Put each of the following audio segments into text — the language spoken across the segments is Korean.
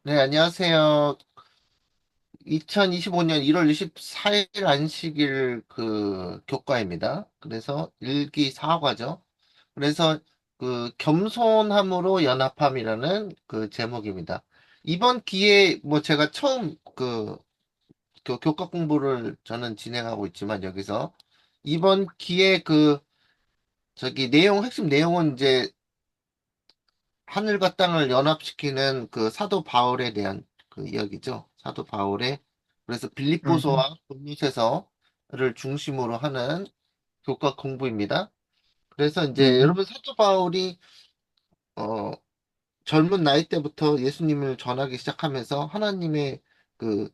네, 안녕하세요. 2025년 1월 24일 안식일 교과입니다. 그래서 일기 4과죠. 그래서 겸손함으로 연합함이라는 제목입니다. 이번 기회에 뭐 제가 처음 교과 공부를 저는 진행하고 있지만 여기서 이번 기회에 핵심 내용은 이제 하늘과 땅을 연합시키는 사도 바울에 대한 이야기죠. 사도 바울의 그래서 음, 빌립보서와 골로새서를 중심으로 하는 교과 공부입니다. 그래서 이제 음, 여러분 사도 바울이 어, 젊은 나이 때부터 예수님을 전하기 시작하면서 하나님의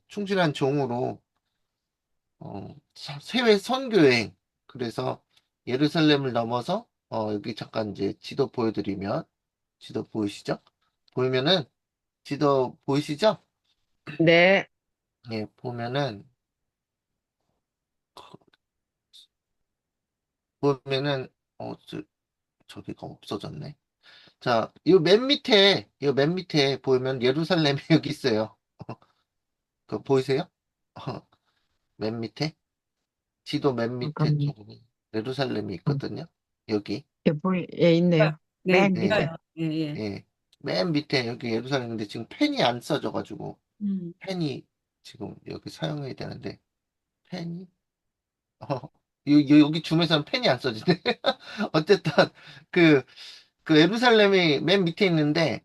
충실한 종으로 세계 선교여행 그래서 예루살렘을 넘어서 여기 잠깐 이제 지도 보여드리면 지도 보이시죠? 보이면은 지도 보이시죠? 네, 예, 보면은, 저기가 없어졌네. 자, 이 맨 밑에 보면 예루살렘이 여기 있어요. 보이세요? 맨 밑에? 지도 맨 밑에 잠깐만요. 쪽으로 예루살렘이 음, 있거든요. 여기. 예, 있네요. 네, 맨 예, 밑에. 보여요. 예, 예. 예. 맨 밑에 여기 예루살렘인데 지금 펜이 안 써져가지고, 음. 펜이 지금 여기 사용해야 되는데, 펜이? 어, 여기 줌에서는 펜이 안 써지네. 어쨌든, 그, 예루살렘이 맨 밑에 있는데,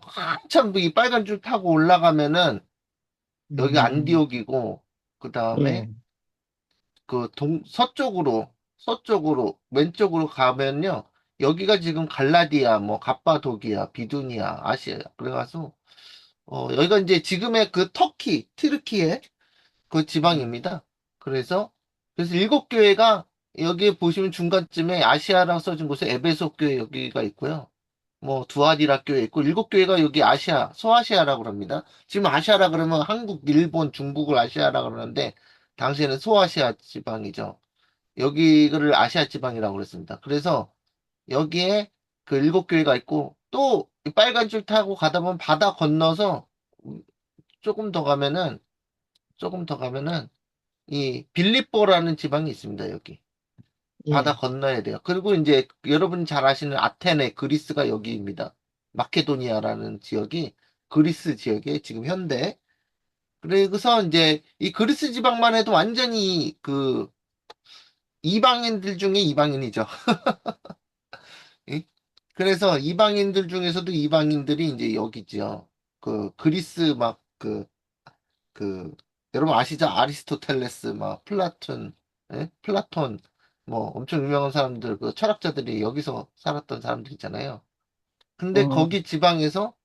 한참 이 빨간 줄 타고 올라가면은, 여기 음, 안디옥이고, 그 다음에, 예, 서쪽으로, 왼쪽으로 가면요, 여기가 지금 갈라디아, 뭐, 갑바도기아, 비두니아, 아시아. 그래가지고, 여기가 이제 지금의 트르키의 음, 지방입니다. 그래서 일곱 교회가 여기 보시면 중간쯤에 아시아라고 써진 곳에 에베소 교회 여기가 있고요. 뭐 두아디라 교회 있고 일곱 교회가 여기 아시아, 소아시아라고 합니다. 지금 아시아라 그러면 한국, 일본, 중국을 아시아라고 그러는데 당시에는 소아시아 지방이죠. 여기를 아시아 지방이라고 그랬습니다. 그래서 여기에 일곱 교회가 있고 또 이 빨간 줄 타고 가다 보면 바다 건너서 조금 더 가면은 조금 더 가면은 이 빌립보라는 지방이 있습니다, 여기. 바다 예, 건너야 돼요. 그리고 이제 여러분 잘 아시는 아테네, 그리스가 여기입니다. 마케도니아라는 지역이 그리스 지역에 지금 현대. 그래서 이제 이 그리스 지방만 해도 완전히 이방인들 중에 이방인이죠. 예? 그래서 이방인들 중에서도 이방인들이 이제 여기죠. 그리스 여러분 아시죠? 아리스토텔레스, 플라톤, 예? 플라톤, 뭐, 엄청 유명한 사람들, 철학자들이 여기서 살았던 사람들 있잖아요. 근데 어, 거기 지방에서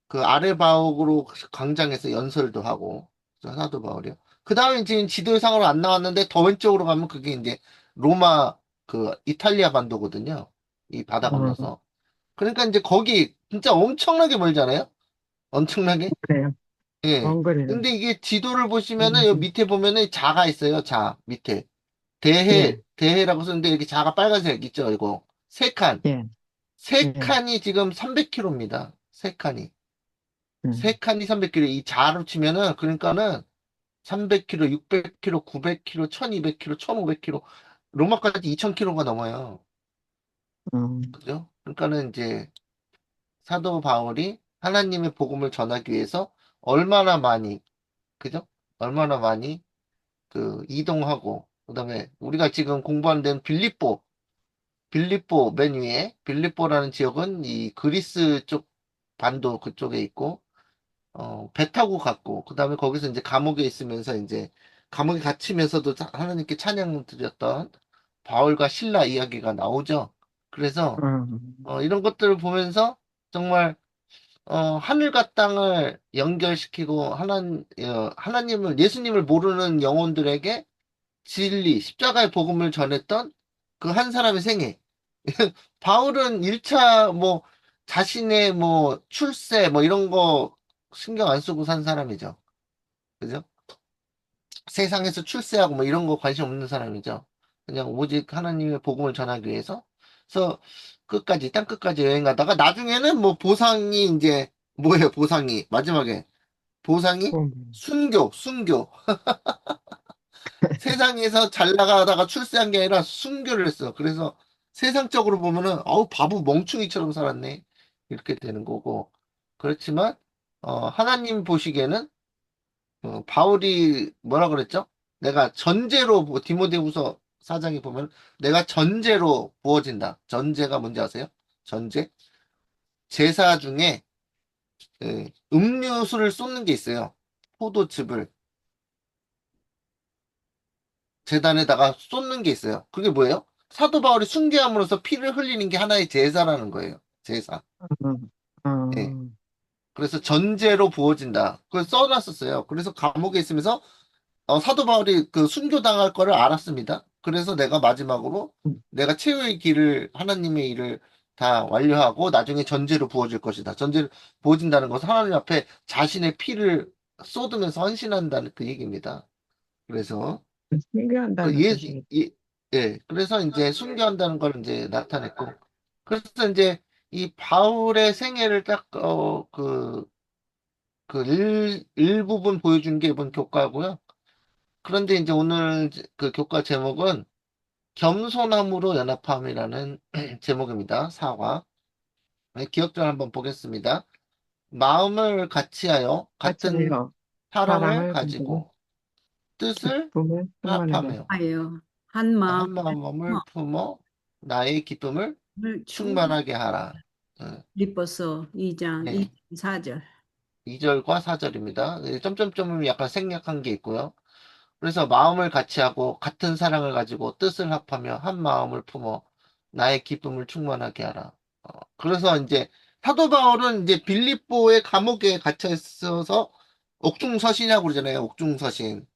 아레바옥으로 광장에서 연설도 하고, 사도 바울이요. 그 다음에 지금 지도상으로 안 나왔는데 더 왼쪽으로 가면 그게 이제 로마, 이탈리아 반도거든요. 이 바다 어, 건너서. 그러니까 이제 거기 진짜 엄청나게 멀잖아요? 엄청나게? 그래요. 예. 그래요. 근데 이게 지도를 보시면은 여기 음, 밑에 보면은 자가 있어요. 자, 밑에. 예, 대해라고 쓰는데 이렇게 자가 빨간색 있죠, 이거. 세 칸. 예, 세 예, 칸이 지금 300km입니다. 세 칸이. 세 음, 칸이 300km. 이 자로 치면은 그러니까는 300km, 600km, 900km, 1200km, 1500km. 로마까지 2000km가 넘어요. 음, 그죠? 그러니까는 이제 사도 바울이 하나님의 복음을 전하기 위해서 얼마나 많이, 그죠? 얼마나 많이 이동하고, 그다음에 우리가 지금 공부하는 데는 빌립보 맨 위에 빌립보라는 지역은 이 그리스 쪽 반도 그쪽에 있고, 배 타고 갔고, 그다음에 거기서 이제 감옥에 있으면서 이제 감옥에 갇히면서도 하나님께 찬양 드렸던 바울과 실라 이야기가 나오죠. 그래서 이런 것들을 보면서 정말 하늘과 땅을 연결시키고 하나님을 예수님을 모르는 영혼들에게 진리, 십자가의 복음을 전했던 그 한 사람의 생애. 바울은 1차 자신의 출세 이런 거 신경 안 쓰고 산 사람이죠. 그죠? 세상에서 출세하고 이런 거 관심 없는 사람이죠. 그냥 오직 하나님의 복음을 전하기 위해서. 그래서 땅 끝까지 여행하다가 나중에는 보상이 이제 뭐예요, 보상이? 마지막에. 보상이? 뭐, 순교. 세상에서 잘 나가다가 출세한 게 아니라 순교를 했어. 그래서 세상적으로 보면은, 어우, 바보 멍충이처럼 살았네. 이렇게 되는 거고. 그렇지만, 하나님 보시기에는, 바울이 뭐라 그랬죠? 내가 전제로, 디모데후서 4장에 보면, 내가 전제로 부어진다. 전제가 뭔지 아세요? 전제? 제사 중에, 음료수를 쏟는 게 있어요. 포도즙을 제단에다가 쏟는 게 있어요. 그게 뭐예요? 사도 바울이 순교함으로써 피를 흘리는 게 하나의 제사라는 거예요. 제사. 음, 예. 음, 그래서 전제로 부어진다. 그걸 써놨었어요. 그래서 감옥에 있으면서 사도 바울이 그 순교당할 거를 알았습니다. 그래서 내가 마지막으로 내가 최후의 길을 하나님의 일을 다 완료하고 나중에 전제로 부어질 것이다. 전제로 부어진다는 것은 하나님 앞에 자신의 피를 쏟으면서 헌신한다는 그 얘기입니다. 그래서 그 신기한다는 뜻이겠지. 그래서 이제 순교한다는 걸 이제 나타냈고 그래서 이제 이 바울의 생애를 딱 일부분 보여준 게 이번 교과고요. 그런데 이제 오늘 그 교과 제목은 겸손함으로 연합함이라는 제목입니다. 사과. 네, 기억 좀 한번 보겠습니다. 마음을 같이하여 같은 같이요. 사랑을 사랑을 가지고 가지고 뜻을 기쁨을 충만하게 합하며 하여 한 마음 한 마음을 품어 나의 기쁨을 을 충만하게 하라. 리버서 2장 네. 24절. 2절과 4절입니다. 점점점은 약간 생략한 게 있고요. 그래서 마음을 같이 하고 같은 사랑을 가지고 뜻을 합하며 한 마음을 품어 나의 기쁨을 충만하게 하라. 그래서 이제 사도 바울은 이제 빌립보의 감옥에 갇혀 있어서 옥중서신이라고 그러잖아요. 옥중서신. 음,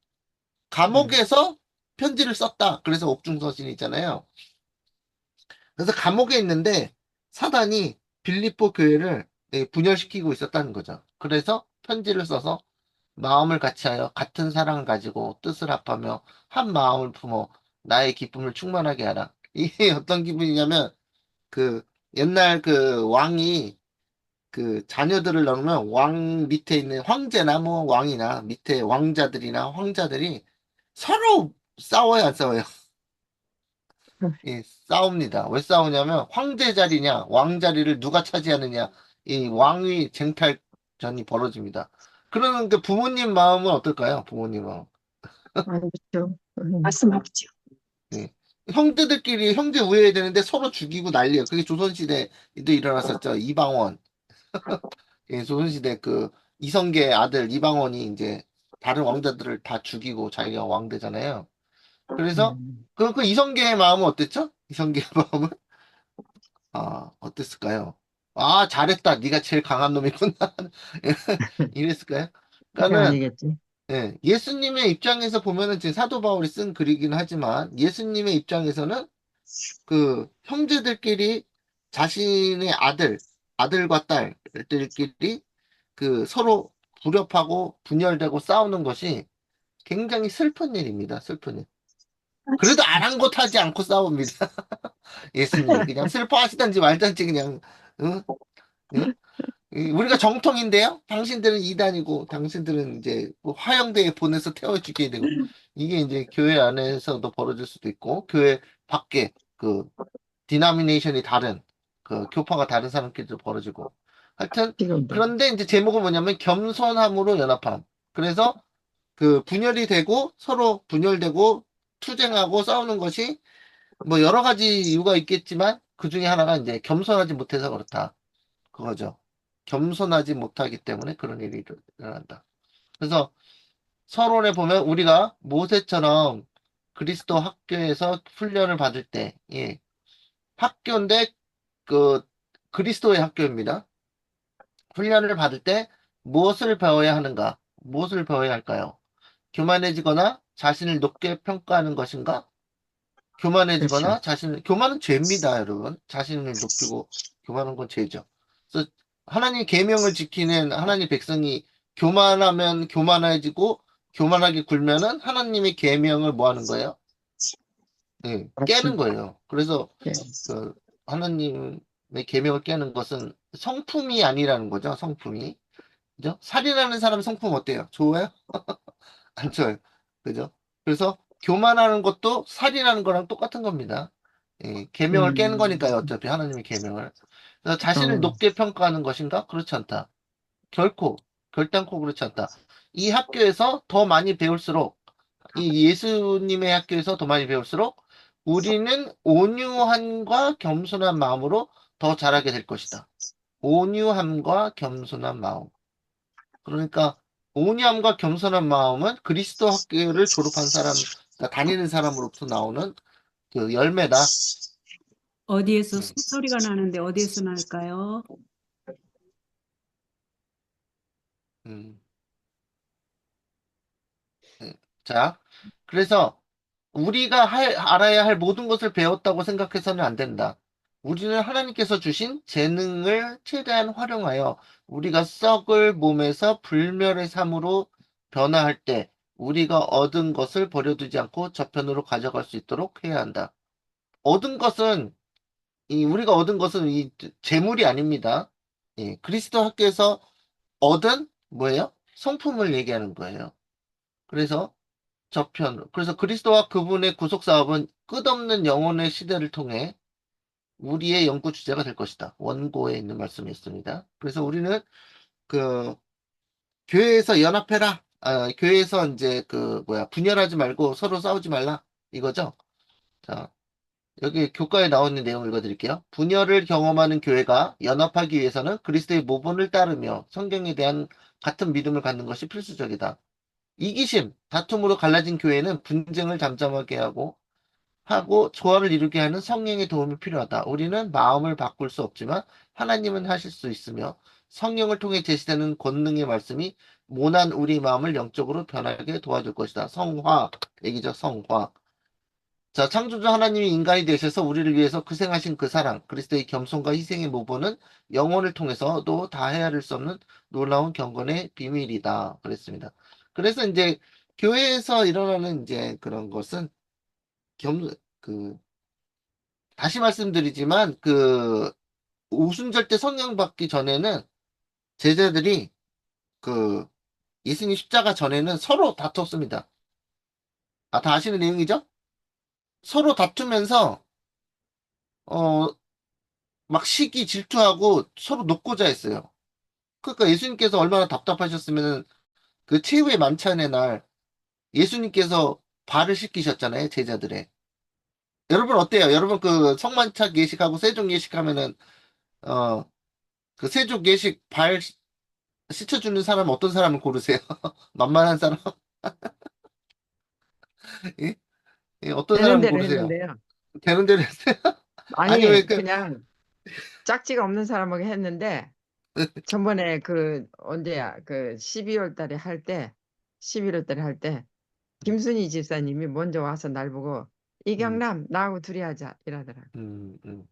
감옥에서 편지를 썼다. 그래서 옥중서신이잖아요. 그래서 감옥에 있는데 사단이 빌립보 교회를 분열시키고 있었다는 거죠. 그래서 편지를 써서 마음을 같이하여 같은 사랑을 가지고 뜻을 합하며 한 마음을 품어 나의 기쁨을 충만하게 하라. 이게 어떤 기분이냐면 그 옛날 그 왕이 그 자녀들을 낳으면 왕 밑에 있는 황제나 뭐 왕이나 밑에 왕자들이나 황자들이 서로 싸워요, 안 싸워요? 예, 싸웁니다. 왜 싸우냐면 황제 자리냐 왕 자리를 누가 차지하느냐 이 왕위 쟁탈전이 벌어집니다. 그러는 그 부모님 마음은 어떨까요? 부모님 마음. 안 좋죠. 말씀하시죠. 예. 형제들끼리 형제 우애해야 되는데 서로 죽이고 난리예요. 그게 조선시대에도 일어났었죠. 이방원. 예, 조선시대 그 이성계의 아들 이방원이 이제 다른 왕자들을 다 죽이고 자기가 왕되잖아요. 그래서 음, 그 이성계의 마음은 어땠죠? 이성계의 마음은 어땠을까요? 아, 잘했다. 네가 제일 강한 놈이구나. 이랬을까요? 그게 그러니까는 아니겠지. 예수님의 입장에서 보면은 지금 사도 바울이 쓴 글이긴 하지만 예수님의 입장에서는 그 형제들끼리 자신의 아들과 딸들끼리 그 서로 불협하고 분열되고 싸우는 것이 굉장히 슬픈 일입니다. 슬픈 일. 그래도 아랑곳하지 않고 싸웁니다. 예수님이 그냥 슬퍼하시던지 말던지 그냥 응? 응? 우리가 정통인데요. 당신들은 이단이고 당신들은 이제 뭐 화형대에 보내서 태워 죽여야 되고 이게 이제 교회 안에서도 벌어질 수도 있고 교회 밖에 그 디나미네이션이 다른 그 교파가 다른 사람끼리도 벌어지고 하여튼 지금도. 그런데 이제 제목은 뭐냐면 겸손함으로 연합함. 그래서 그 분열이 되고 서로 분열되고 투쟁하고 싸우는 것이 뭐 여러 가지 이유가 있겠지만 그 중에 하나가 이제 겸손하지 못해서 그렇다. 그거죠. 겸손하지 못하기 때문에 그런 일이 일어난다. 그래서 서론에 보면 우리가 모세처럼 그리스도 학교에서 훈련을 받을 때, 학교인데 그 그리스도의 학교입니다. 훈련을 받을 때 무엇을 배워야 하는가? 무엇을 배워야 할까요? 교만해지거나 자신을 높게 평가하는 것인가? 그렇죠. 교만은 죄입니다, 여러분. 자신을 높이고 교만한 건 죄죠. 그래서 하나님 계명을 지키는 하나님 백성이 교만하면 교만해지고 교만하게 굴면은 하나님의 계명을 뭐 하는 거예요? 깨는 맞습니다. 거예요. 그래서 예. 그 하나님 계명을 깨는 것은 성품이 아니라는 거죠. 성품이. 그죠? 살인하는 사람 성품 어때요? 좋아요? 안 좋아요. 그죠? 그래서 교만하는 것도 살인하는 거랑 똑같은 겁니다. 계명을 깨는 음, 거니까요. 어차피 하나님의 계명을. 그래서 자신을 어, 높게 평가하는 것인가? 그렇지 않다. 결코, 결단코 그렇지 않다. 이 학교에서 더 많이 배울수록, 이 예수님의 학교에서 더 많이 배울수록 우리는 온유함과 겸손한 마음으로 더 잘하게 될 것이다. 온유함과 겸손한 마음. 그러니까 온유함과 겸손한 마음은 그리스도 학교를 졸업한 사람, 그러니까 다니는 사람으로부터 나오는 그 열매다. 어디에서 음, 숨소리가 나는데 어디에서 날까요? 음. 네. 자, 그래서 우리가 알아야 할 모든 것을 배웠다고 생각해서는 안 된다. 우리는 하나님께서 주신 재능을 최대한 활용하여 우리가 썩을 몸에서 불멸의 삶으로 변화할 때 우리가 얻은 것을 버려두지 않고 저편으로 가져갈 수 있도록 해야 한다. 얻은 것은 우리가 얻은 것은 이 재물이 아닙니다. 그리스도 학교에서 얻은 뭐예요? 성품을 얘기하는 거예요. 그래서 그래서 그리스도와 그분의 구속 사업은 끝없는 영혼의 시대를 통해 우리의 연구 주제가 될 것이다. 원고에 있는 말씀이었습니다. 그래서 우리는 그 교회에서 연합해라. 교회에서 이제 분열하지 말고 서로 싸우지 말라. 이거죠. 자, 여기 교과에 나와 있는 내용을 읽어드릴게요. 분열을 경험하는 교회가 연합하기 위해서는 그리스도의 모본을 따르며 성경에 대한 같은 믿음을 갖는 것이 필수적이다. 이기심, 다툼으로 갈라진 교회는 분쟁을 잠잠하게 하고 조화를 이루게 하는 성령의 도움이 필요하다. 우리는 마음을 바꿀 수 없지만 하나님은 하실 수 있으며 성령을 통해 제시되는 권능의 말씀이 모난 우리 마음을 영적으로 변하게 도와줄 것이다. 성화, 얘기죠. 성화. 자, 창조주 하나님이 인간이 되셔서 우리를 위해서 희생하신 그 사랑, 그리스도의 겸손과 희생의 모범은 영혼을 통해서도 다 헤아릴 수 없는 놀라운 경건의 비밀이다. 그랬습니다. 그래서 이제 교회에서 일어나는 이제 그런 것은 겸, 그, 다시 말씀드리지만 오순절 때 성령 받기 전에는 제자들이 그 예수님 십자가 전에는 서로 다퉜습니다. 다 아시는 내용이죠? 서로 다투면서 어, 막 시기 질투하고 서로 높고자 했어요. 그러니까 예수님께서 얼마나 답답하셨으면 그 최후의 만찬의 날 예수님께서 발을 씻기셨잖아요, 제자들의. 여러분 어때요? 여러분 그 성만찬 예식하고 세족 예식하면은 어, 그 세족 예식 발 씻어주는 사람 어떤 사람을 고르세요? 만만한 사람? 예? 어떤 되는 사람을 대로 고르세요? 했는데요. 되는 대로 했어요? 아니, 왜 아니, 그냥 짝지가 없는 사람하고 했는데, 전번에 언제야, 12월 달에 할 때, 11월 달에 할 때, 김순희 집사님이 먼저 와서 날 보고, 음, 이경남, 나하고 둘이 하자, 이러더라. 음, 음.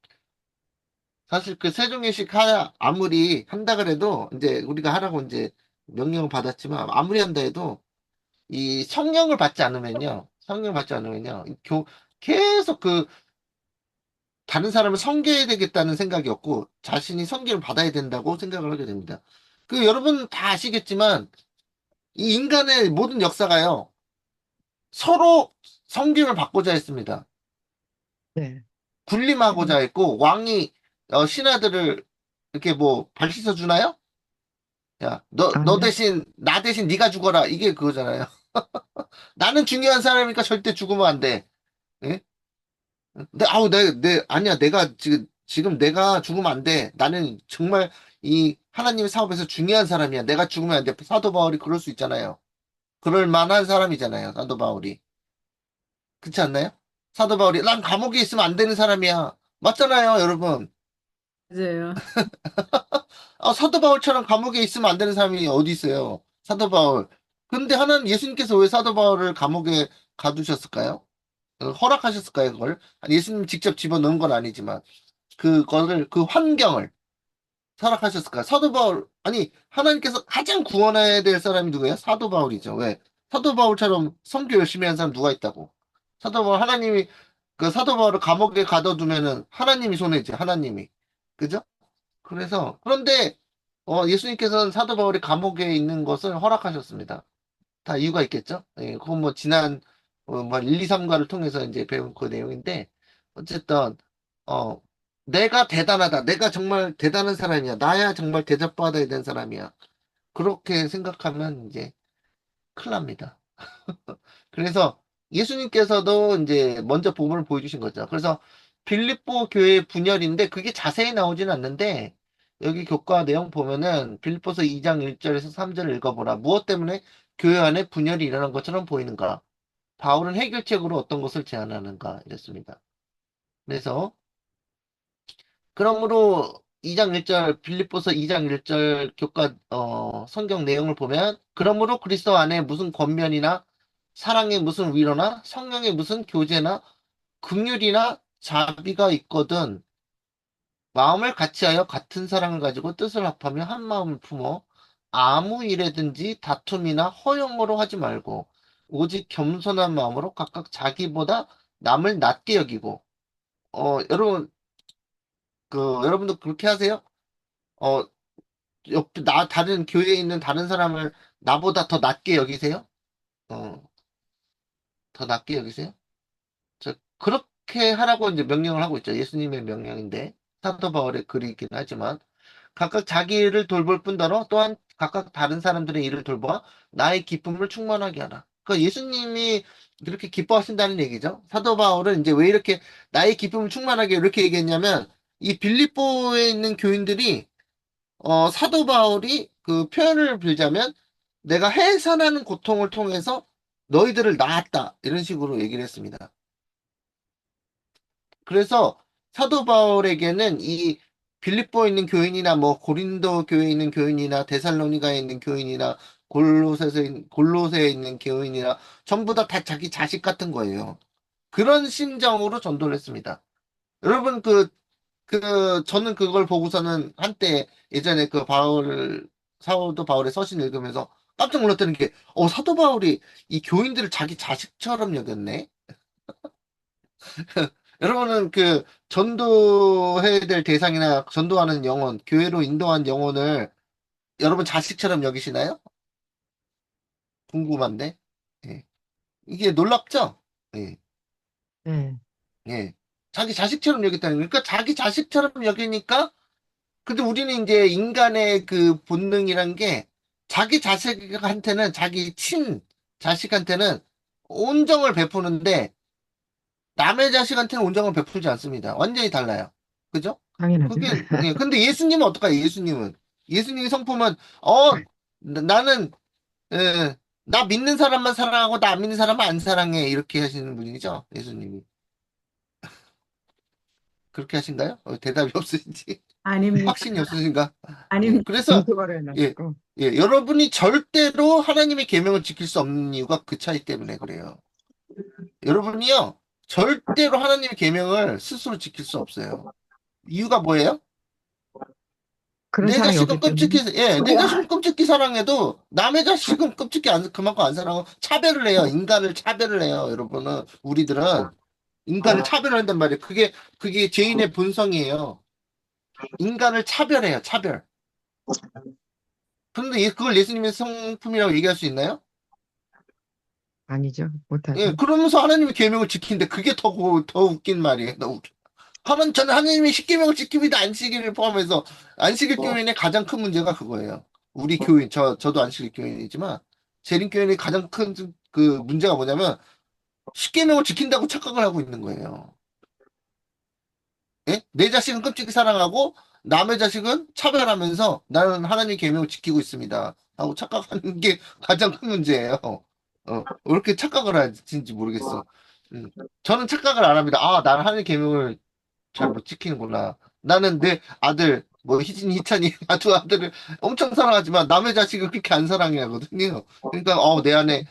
사실 그 세종예식 아무리 한다 그래도 이제 우리가 하라고 이제 명령을 받았지만 아무리 한다 해도 이 성령을 받지 않으면요, 계속 다른 사람을 섬겨야 되겠다는 생각이 없고 자신이 섬기를 받아야 된다고 생각을 하게 됩니다. 여러분 다 아시겠지만 이 인간의 모든 역사가요, 서로 섬김을 받고자 했습니다. 네. 군림하고자 했고, 왕이, 신하들을 이렇게 뭐, 발 씻어주나요? 야, 너 아니요. 대신, 나 대신 네가 죽어라. 이게 그거잖아요. 나는 중요한 사람이니까 절대 죽으면 안 돼. 예? 아니야. 내가 지금 내가 죽으면 안 돼. 나는 정말 이 하나님의 사업에서 중요한 사람이야. 내가 죽으면 안 돼. 사도 바울이 그럴 수 있잖아요. 그럴 만한 사람이잖아요. 사도 바울이. 그렇지 않나요? 사도 바울이 난 감옥에 있으면 안 되는 사람이야. 맞잖아요, 여러분. 맞아요. 사도 바울처럼 감옥에 있으면 안 되는 사람이 어디 있어요? 사도 바울. 근데 하나님 예수님께서 왜 사도 바울을 감옥에 가두셨을까요? 허락하셨을까요, 그걸? 아니, 예수님 직접 집어넣은 건 아니지만 그 환경을 허락하셨을까요? 사도 바울, 아니, 하나님께서 가장 구원해야 될 사람이 누구예요? 사도 바울이죠. 왜? 사도 바울처럼 선교 열심히 한 사람 누가 있다고? 사도 바울, 하나님이 그 사도 바울을 감옥에 가둬두면은 하나님이 손해지, 하나님이. 그죠? 그래서, 그런데, 예수님께서는 사도 바울이 감옥에 있는 것을 허락하셨습니다. 다 이유가 있겠죠? 예, 그건 뭐 지난, 뭐 1, 2, 3과를 통해서 이제 배운 그 내용인데, 어쨌든, 어, 내가 대단하다. 내가 정말 대단한 사람이야. 나야 정말 대접받아야 되는 사람이야. 그렇게 생각하면 이제 큰일 납니다. 그래서 예수님께서도 이제 먼저 복음을 보여주신 거죠. 그래서 빌립보 교회 분열인데 그게 자세히 나오지는 않는데 여기 교과 내용 보면은 빌립보서 2장 1절에서 3절을 읽어보라. 무엇 때문에 교회 안에 분열이 일어난 것처럼 보이는가? 바울은 해결책으로 어떤 것을 제안하는가? 이랬습니다. 그래서 그러므로 2장 1절 빌립보서 2장 1절 교과 성경 내용을 보면 그러므로 그리스도 안에 무슨 권면이나 사랑의 무슨 위로나 성령의 무슨 교제나 긍휼이나 자비가 있거든 마음을 같이하여 같은 사랑을 가지고 뜻을 합하며 한 마음을 품어 아무 일에든지 다툼이나 허용으로 하지 말고 오직 겸손한 마음으로 각각 자기보다 남을 낮게 여기고 여러분 여러분도 그렇게 하세요? 어, 다른 교회에 있는 다른 사람을 나보다 더 낮게 여기세요? 어, 더 낮게 여기세요? 그렇게 하라고 이제 명령을 하고 있죠. 예수님의 명령인데, 사도 바울의 글이긴 하지만, 각각 자기 일을 돌볼 뿐더러 또한 각각 다른 사람들의 일을 돌보아 나의 기쁨을 충만하게 하라. 그러니까 예수님이 이렇게 기뻐하신다는 얘기죠. 사도 바울은 이제 왜 이렇게 나의 기쁨을 충만하게 이렇게 얘기했냐면, 이 빌립보에 있는 교인들이 사도 바울이 그 표현을 빌자면 내가 해산하는 고통을 통해서 너희들을 낳았다. 이런 식으로 얘기를 했습니다. 그래서 사도 바울에게는 이 빌립보에 있는 교인이나 뭐 고린도 교회에 있는 교인이나 데살로니가에 있는 교인이나 골로새에 있는 교인이나 전부 다 자기 자식 같은 거예요. 그런 심정으로 전도를 했습니다. 여러분 저는 그걸 보고서는 한때 예전에 사도 바울의 서신 읽으면서 깜짝 놀랐다는 게, 사도 바울이 이 교인들을 자기 자식처럼 여겼네? 여러분은 전도해야 될 대상이나 전도하는 영혼, 교회로 인도한 영혼을 여러분 자식처럼 여기시나요? 궁금한데? 예. 이게 놀랍죠? 예. 네. 예. 자기 자식처럼 여겼다는 거예요. 그러니까 자기 자식처럼 여기니까 근데 우리는 이제 인간의 그 본능이란 게 자기 자식한테는 자기 자식한테는 온정을 베푸는데 남의 자식한테는 온정을 베푸지 않습니다. 완전히 달라요. 그죠? 당연하죠. 예, 근데 예수님은 어떨까요? 예수님이 성품은 나는 나 믿는 사람만 사랑하고 나 안 믿는 사람은 안 사랑해 이렇게 하시는 분이죠. 예수님이 그렇게 하신가요? 대답이 없으신지. 아닙니다. 확신이 없으신가? 예, 아닙니다. 그래서, 김토발을 예, 해가지고. 여러분이 절대로 하나님의 계명을 지킬 수 없는 이유가 그 차이 때문에 그래요. 여러분이요, 절대로 하나님의 계명을 스스로 지킬 수 없어요. 이유가 뭐예요? 그런 사람이 없기 때문에. 내 자식은 끔찍히 사랑해도 남의 자식은 그만큼 안 사랑하고 차별을 해요. 인간을 차별을 해요. 여러분은, 우리들은 인간을 차별한단 말이에요. 그게 죄인의 본성이에요. 인간을 차별해요, 차별. 그런데 그걸 예수님의 성품이라고 얘기할 수 있나요? 아니죠. 예, 못하죠. 그러면서 하나님의 계명을 지키는데 그게 더 웃긴 말이에요. 더 웃겨. 저는 하나님의 십계명을 지킵니다. 안식일을 포함해서 안식일 교인의 가장 큰 문제가 그거예요. 우리 교인, 저도 안식일 교인이지만 재림교인의 가장 큰 그 문제가 뭐냐면 십계명을 지킨다고 착각을 하고 있는 거예요. 예? 내 자식은 끔찍히 사랑하고 남의 자식은 차별하면서 나는 하나님의 계명을 지키고 있습니다. 하고 착각하는 게 가장 큰 문제예요. 왜 이렇게 착각을 하는지 모르겠어. 음, 저는 착각을 안 합니다. 나는 하나님의 계명을 잘 못 지키는구나. 나는 내 아들, 뭐 희진이, 희찬이 두 아들을 엄청 사랑하지만 남의 자식을 그렇게 안 사랑해 하거든요. 그러니까 내 안에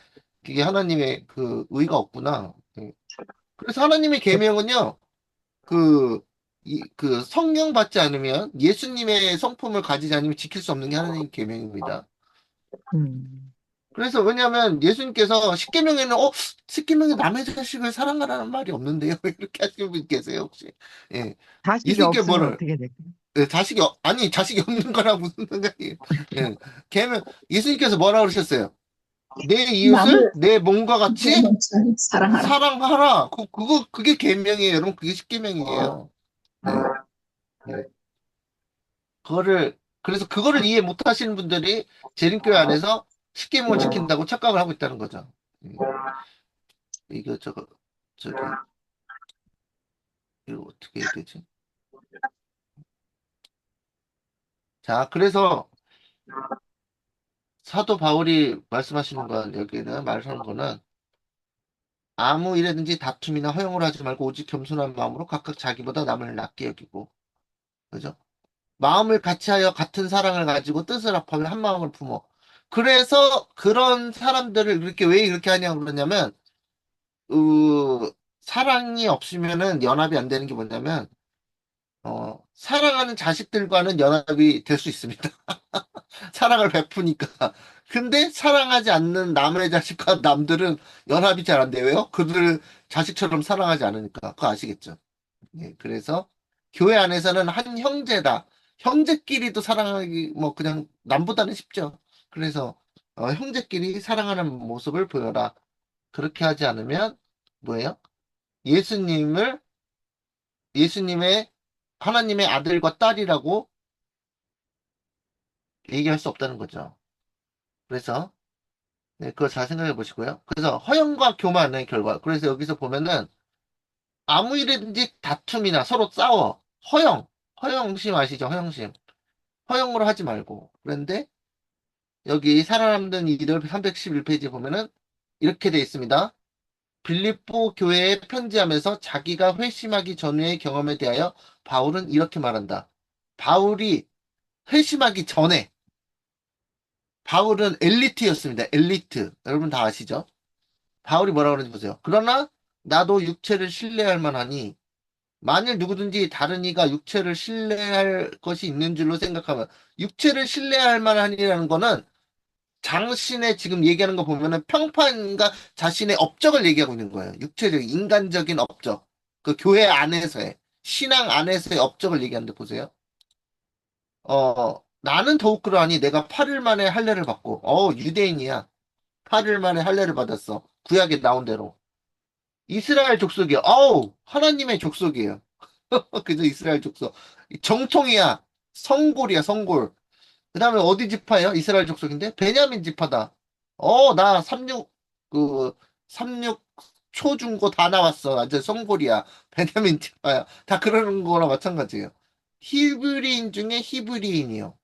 그게 하나님의 그 의가 없구나. 예. 그래서 하나님의 계명은요. 그, 성령 받지 않으면 예수님의 성품을 가지지 않으면 지킬 수 없는 게 하나님의 계명입니다. 음. 그래서 왜냐하면 예수님께서 십계명에는 십계명에 남의 자식을 사랑하라는 말이 없는데요. 이렇게 하시는 분 계세요, 혹시? 예. 자식이 예수님께 없으면 뭐를 어떻게 될까? 예, 아니, 자식이 없는 거랑 무슨 상관이에요. 예. 계명, 예수님께서 뭐라고 그러셨어요? 내 이웃을 남을 내 몸과 같이 몸처럼 사랑하라. 사랑하라. 그게 계명이에요. 여러분, 그게 십계명이에요. 네. 네. 그래서 그거를 이해 못 하시는 분들이 재림교회 안에서 십계명을 지킨다고 착각을 하고 있다는 거죠. 이거, 저기, 이거 어떻게 해야 되지? 자, 그래서 사도 바울이 말씀하시는 건, 여기는 말하는 거는 아무 일에든지 다툼이나 허용을 하지 말고 오직 겸손한 마음으로 각각 자기보다 남을 낮게 여기고, 그죠? 마음을 같이하여 같은 사랑을 가지고 뜻을 합하며 한 마음을 품어. 그래서 그런 사람들을 왜 이렇게 하냐고 그러냐면, 사랑이 없으면은 연합이 안 되는 게 뭐냐면, 사랑하는 자식들과는 연합이 될 수 있습니다. 사랑을 베푸니까. 근데 사랑하지 않는 남의 자식과 남들은 연합이 잘 안 돼요. 왜요? 그들을 자식처럼 사랑하지 않으니까. 그거 아시겠죠? 예, 그래서 교회 안에서는 한 형제다. 형제끼리도 사랑하기, 뭐, 그냥 남보다는 쉽죠. 그래서, 형제끼리 사랑하는 모습을 보여라. 그렇게 하지 않으면, 뭐예요? 예수님을, 예수님의, 하나님의 아들과 딸이라고 얘기할 수 없다는 거죠. 그래서, 네, 그거 잘 생각해 보시고요. 그래서 허영과 교만의 결과. 그래서 여기서 보면은 아무 일이든지 다툼이나 서로 싸워. 허영심 아시죠? 허영심. 허영으로 하지 말고. 그런데 여기 살아남는 이들 311페이지 보면은 이렇게 돼 있습니다. 빌립보 교회에 편지하면서 자기가 회심하기 전의 경험에 대하여 바울은 이렇게 말한다. 바울이 회심하기 전에 바울은 엘리트였습니다. 엘리트. 여러분 다 아시죠? 바울이 뭐라고 그러는지 보세요. 그러나 나도 육체를 신뢰할 만하니 만일 누구든지 다른 이가 육체를 신뢰할 것이 있는 줄로 생각하면 육체를 신뢰할 만하니라는 거는 당신의 지금 얘기하는 거 보면은 평판과 자신의 업적을 얘기하고 있는 거예요. 육체적, 인간적인 업적. 그 교회 안에서의, 신앙 안에서의 업적을 얘기하는데 보세요. 나는 더욱 그러하니 내가 8일 만에 할례를 받고, 유대인이야. 8일 만에 할례를 받았어. 구약에 나온 대로. 이스라엘 족속이야. 하나님의 족속이에요. 그죠? 이스라엘 족속. 정통이야. 성골이야, 성골. 그 다음에 어디 지파예요? 이스라엘 족속인데? 베냐민 지파다. 나 36 초중고 다 나왔어. 완전 성골이야. 베냐민 지파야. 다 그러는 거랑 마찬가지예요. 히브리인 중에 히브리인이요.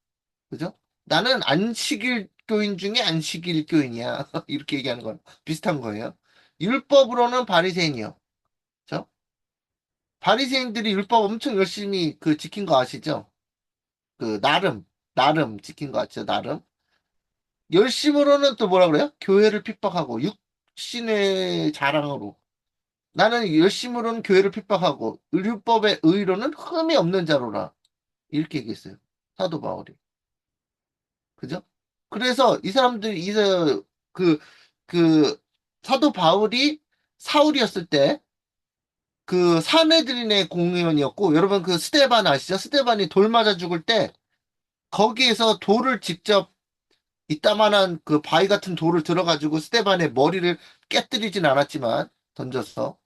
그죠? 나는 안식일교인 중에 안식일교인이야. 이렇게 얘기하는 건 비슷한 거예요. 율법으로는 바리새인이요. 그죠? 바리새인들이 율법 엄청 열심히 지킨 거 아시죠? 나름 지킨 거 같죠, 나름. 열심으로는 또 뭐라 그래요? 교회를 핍박하고, 육신의 자랑으로. 나는 열심으로는 교회를 핍박하고, 율법의 의로는 흠이 없는 자로라. 이렇게 얘기했어요. 사도 바울이. 그죠? 그래서 이 사람들이, 그, 그, 사도 바울이 사울이었을 때, 사내들인의 공의원이었고, 여러분 스테반 아시죠? 스테반이 돌 맞아 죽을 때, 거기에서 돌을 직접 이따만한 바위 같은 돌을 들어가지고 스테반의 머리를 깨뜨리진 않았지만 던져서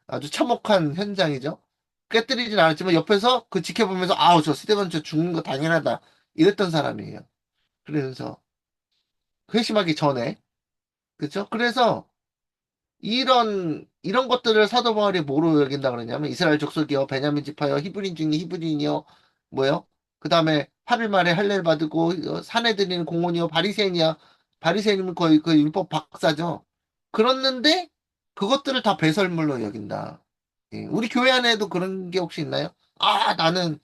아주 참혹한 현장이죠. 깨뜨리진 않았지만 옆에서 지켜보면서 아우 저 스테반 저 죽는 거 당연하다 이랬던 사람이에요. 그러면서 회심하기 전에 그렇죠? 그래서 이런 것들을 사도 바울이 뭐로 여긴다 그러냐면 이스라엘 족속이요, 베냐민 지파요, 히브리인 중에 히브리인이요, 뭐요? 그 다음에 8일 만에 할례를 받고 산에 드리는 공원이요, 바리새인이야. 바리새인이면 거의 그 율법 박사죠. 그렇는데 그것들을 다 배설물로 여긴다. 예, 우리 교회 안에도 그런 게 혹시 있나요? 나는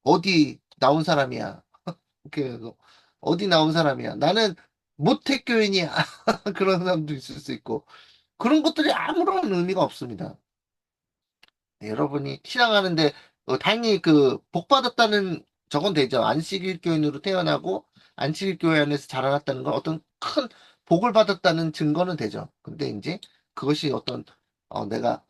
어디 나온 사람이야. 이렇게 어디 나온 사람이야. 나는 모태교인이야. 그런 사람도 있을 수 있고. 그런 것들이 아무런 의미가 없습니다. 네, 여러분이 신앙하는데 당연히 복 받았다는 저건 되죠. 안식일 교인으로 태어나고 안식일 교회 안에서 자라났다는 건 어떤 큰 복을 받았다는 증거는 되죠. 근데 이제 그것이 어떤 내가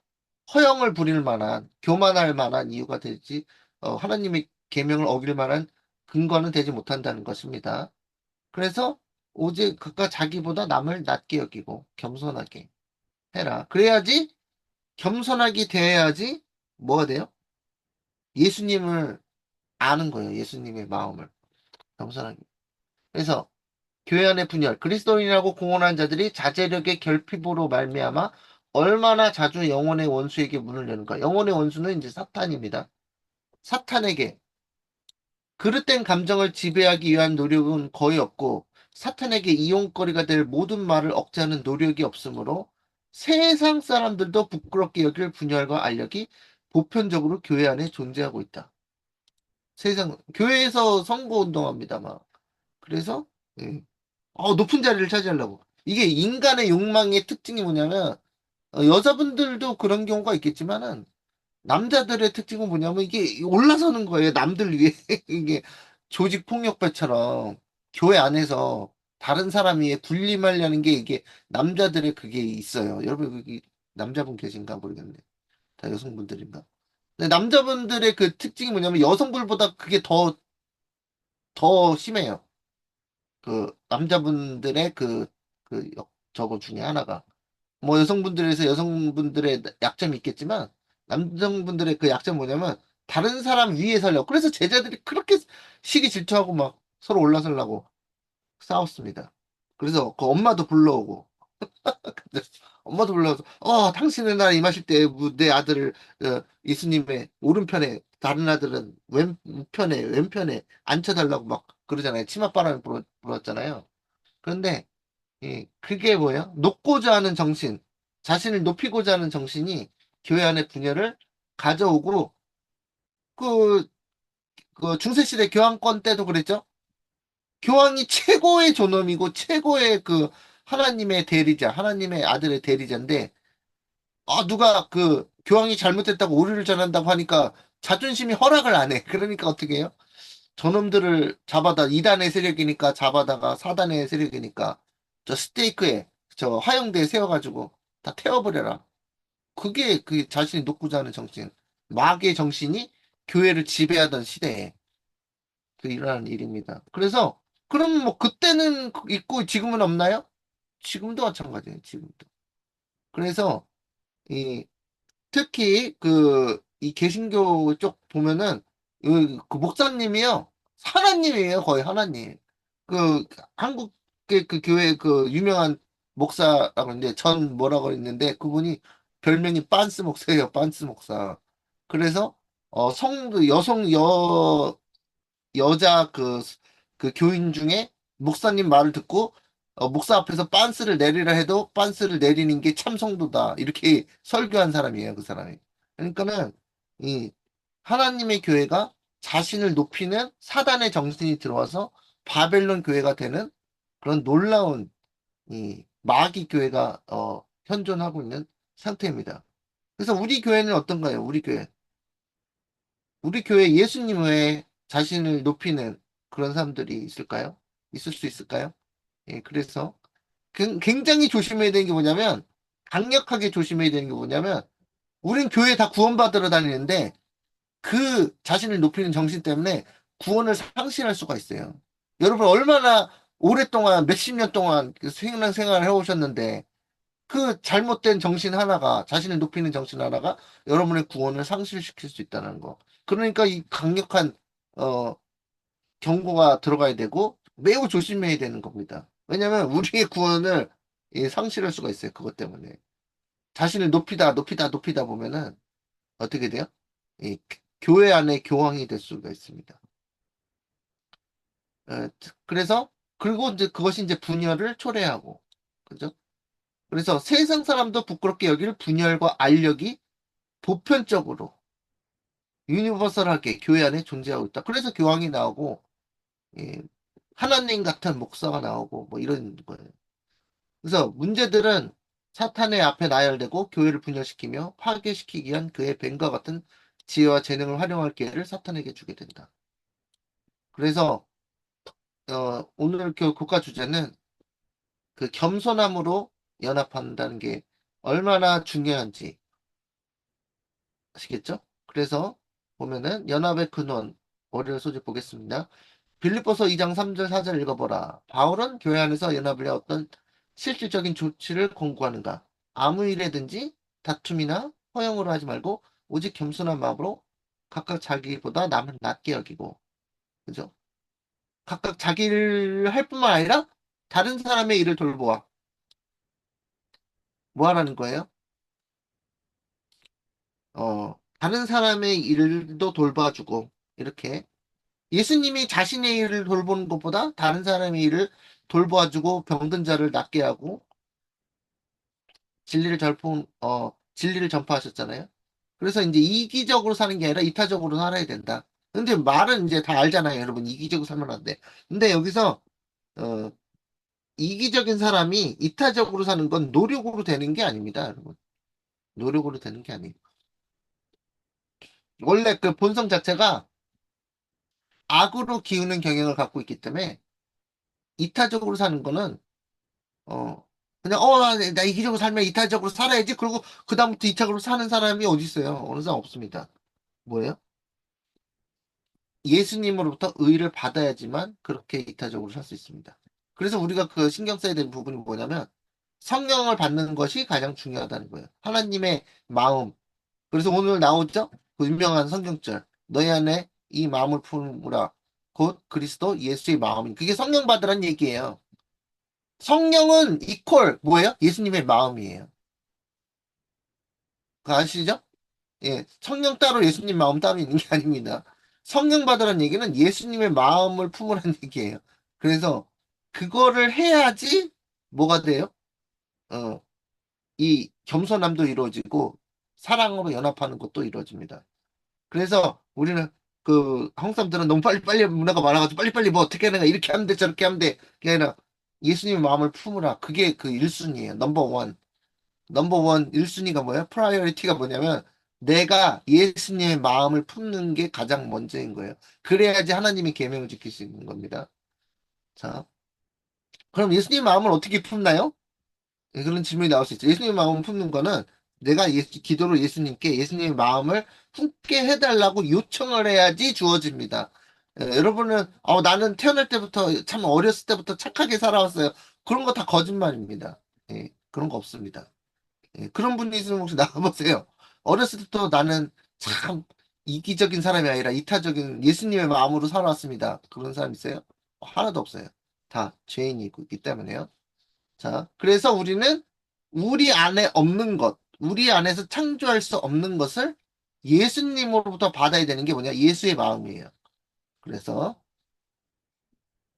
허영을 부릴 만한 교만할 만한 이유가 되지 하나님의 계명을 어길 만한 근거는 되지 못한다는 것입니다. 그래서 오직 그가 자기보다 남을 낮게 여기고 겸손하게 해라. 그래야지 겸손하게 대해야지 뭐가 돼요? 예수님을 아는 거예요. 예수님의 마음을 겸손하게. 그래서 교회 안의 분열, 그리스도인이라고 공언한 자들이 자제력의 결핍으로 말미암아 얼마나 자주 영혼의 원수에게 문을 여는가. 영혼의 원수는 이제 사탄입니다. 사탄에게 그릇된 감정을 지배하기 위한 노력은 거의 없고 사탄에게 이용거리가 될 모든 말을 억제하는 노력이 없으므로 세상 사람들도 부끄럽게 여길 분열과 알력이 보편적으로 교회 안에 존재하고 있다. 교회에서 선거 운동합니다, 막. 그래서, 예. 높은 자리를 차지하려고. 이게 인간의 욕망의 특징이 뭐냐면, 여자분들도 그런 경우가 있겠지만은, 남자들의 특징은 뭐냐면, 이게 올라서는 거예요. 남들 위해. 이게 조직폭력배처럼, 교회 안에서 다른 사람 위에 군림하려는 게 이게 남자들의 그게 있어요. 여러분, 여기 남자분 계신가 모르겠네. 다 여성분들인가? 근데 남자분들의 그 특징이 뭐냐면, 여성분보다 그게 더 심해요. 그 남자분들의 저거 중에 하나가 뭐 여성분들에서 여성분들의 약점이 있겠지만 남성분들의 그 약점 뭐냐면 다른 사람 위에 서려고 그래서 제자들이 그렇게 시기 질투하고 막 서로 올라서려고 싸웠습니다. 그래서 그 엄마도 불러오고 엄마도 불러서 당신의 날 임하실 때 내 아들을 예수님의 오른편에 다른 아들은 왼편에 앉혀달라고 막 그러잖아요. 치맛바람이 불었잖아요. 그런데 그게 뭐예요? 높고자 하는 정신, 자신을 높이고자 하는 정신이 교회 안에 분열을 가져오고 그, 그 중세시대 교황권 때도 그랬죠? 교황이 최고의 존엄이고 최고의 그 하나님의 대리자, 하나님의 아들의 대리자인데 누가 그 교황이 잘못했다고 오류를 전한다고 하니까 자존심이 허락을 안 해. 그러니까 어떻게 해요? 저놈들을 이단의 세력이니까 잡아다가 사단의 세력이니까 저 스테이크에 저 화형대에 세워가지고 다 태워버려라. 그게 그 자신이 높고자 하는 정신, 마귀의 정신이 교회를 지배하던 시대에 그 일어나는 일입니다. 그래서 그럼 뭐 그때는 있고 지금은 없나요? 지금도 마찬가지예요. 지금도. 그래서 이 특히 이 개신교 쪽 보면은 그 목사님이요. 하나님이에요. 거의 하나님. 그 한국의 그 교회 그 유명한 목사라고 있는데 전 뭐라고 있는데 그분이 별명이 빤스 목사예요. 빤스 목사. 그래서 여자 그 교인 중에 목사님 말을 듣고 목사 앞에서 빤스를 내리라 해도 빤스를 내리는 게 참 성도다. 이렇게 설교한 사람이에요, 그 사람이. 그러니까는 이 하나님의 교회가 자신을 높이는 사단의 정신이 들어와서 바벨론 교회가 되는 그런 놀라운 이 마귀 교회가 현존하고 있는 상태입니다. 그래서 우리 교회는 어떤가요? 우리 교회 예수님 외에 자신을 높이는 그런 사람들이 있을까요? 있을 수 있을까요? 예, 그래서 굉장히 조심해야 되는 게 뭐냐면, 강력하게 조심해야 되는 게 뭐냐면, 우린 교회 다 구원받으러 다니는데, 그 자신을 높이는 정신 때문에 구원을 상실할 수가 있어요. 여러분, 얼마나 오랫동안, 몇십 년 동안 그 생활을 해오셨는데, 그 잘못된 정신 하나가, 자신을 높이는 정신 하나가 여러분의 구원을 상실시킬 수 있다는 거. 그러니까 이 강력한, 어, 경고가 들어가야 되고, 매우 조심해야 되는 겁니다. 왜냐면 우리의 구원을 상실할 수가 있어요. 그것 때문에. 자신을 높이다 보면은 어떻게 돼요? 이 교회 안에 교황이 될 수가 있습니다. 어, 그래서, 그리고 이제 그것이 이제 분열을 초래하고, 그죠? 그래서 세상 사람도 부끄럽게 여길 분열과 알력이 보편적으로 유니버설하게 교회 안에 존재하고 있다. 그래서 교황이 나오고 예, 하나님 같은 목사가 나오고 뭐 이런 거예요. 그래서 문제들은 사탄의 앞에 나열되고 교회를 분열시키며 파괴시키기 위한 그의 뱀과 같은 지혜와 재능을 활용할 기회를 사탄에게 주게 된다. 그래서 오늘 교과 주제는 그 겸손함으로 연합한다는 게 얼마나 중요한지 아시겠죠? 그래서 보면은 연합의 근원 월요일 소집 보겠습니다. 빌립보서 2장 3절 4절 읽어보라. 바울은 교회 안에서 연합을 위해 어떤 실질적인 조치를 권고하는가? 아무 일에든지 다툼이나 허영으로 하지 말고 오직 겸손한 마음으로 각각 자기보다 남을 낮게 여기고, 그죠? 각각 자기 일을 할 뿐만 아니라 다른 사람의 일을 돌보아. 뭐 하라는 거예요? 다른 사람의 일도 돌봐주고, 이렇게. 예수님이 자신의 일을 돌보는 것보다 다른 사람의 일을 돌봐주고 병든 자를 낫게 하고 진리를 전파하셨잖아요. 그래서 이제 이기적으로 사는 게 아니라 이타적으로 살아야 된다. 근데 말은 이제 다 알잖아요, 여러분. 이기적으로 살면 안 돼. 근데 여기서, 어, 이기적인 사람이 이타적으로 사는 건 노력으로 되는 게 아닙니다, 여러분. 노력으로 되는 게 아니에요. 원래 그 본성 자체가 악으로 기우는 경향을 갖고 있기 때문에 이타적으로 사는 거는 어, 그냥, 나 이기적으로 살면 이타적으로 살아야지. 그리고 그다음부터 이타적으로 사는 사람이 어디 있어요? 어느 사람 없습니다. 뭐예요? 예수님으로부터 의를 받아야지만 그렇게 이타적으로 살 수 있습니다. 그래서 우리가 그 신경 써야 되는 부분이 뭐냐면 성령을 받는 것이 가장 중요하다는 거예요. 하나님의 마음. 그래서 오늘 나오죠? 그 유명한 성경절. 너희 안에 이 마음을 품으라. 곧 그리스도 예수의 마음이. 그게 성령 받으라는 얘기예요. 성령은 이퀄 뭐예요? 예수님의 마음이에요. 그거 아시죠? 예, 성령 따로 예수님 마음 따로 있는 게 아닙니다. 성령 받으라는 얘기는 예수님의 마음을 품으라는 얘기예요. 그래서 그거를 해야지 뭐가 돼요? 어, 이 겸손함도 이루어지고 사랑으로 연합하는 것도 이루어집니다. 그래서 우리는 그 한국 사람들은 너무 빨리빨리 문화가 많아가지고 빨리빨리 뭐 어떻게 하는가 이렇게 하면 돼 저렇게 하면 돼 그게 아니라 예수님의 마음을 품으라. 그게 그 1순위예요. 넘버 원. 넘버 원 1순위가 뭐예요? 프라이어리티가 뭐냐면 내가 예수님의 마음을 품는 게 가장 먼저인 거예요. 그래야지 하나님이 계명을 지킬 수 있는 겁니다. 자, 그럼 예수님 마음을 어떻게 품나요? 네, 그런 질문이 나올 수 있죠. 예수님의 마음을 품는 거는 내가 기도로 예수님께 예수님의 마음을 품게 해달라고 요청을 해야지 주어집니다. 여러분은 나는 태어날 때부터 참 어렸을 때부터 착하게 살아왔어요. 그런 거 다 거짓말입니다. 예, 그런 거 없습니다. 예, 그런 분이 있으면 혹시 나가보세요. 어렸을 때부터 나는 참 이기적인 사람이 아니라 이타적인 예수님의 마음으로 살아왔습니다. 그런 사람 있어요? 하나도 없어요. 다 죄인이 있기 때문에요. 자, 그래서 우리는 우리 안에 없는 것, 우리 안에서 창조할 수 없는 것을 예수님으로부터 받아야 되는 게 뭐냐? 예수의 마음이에요. 그래서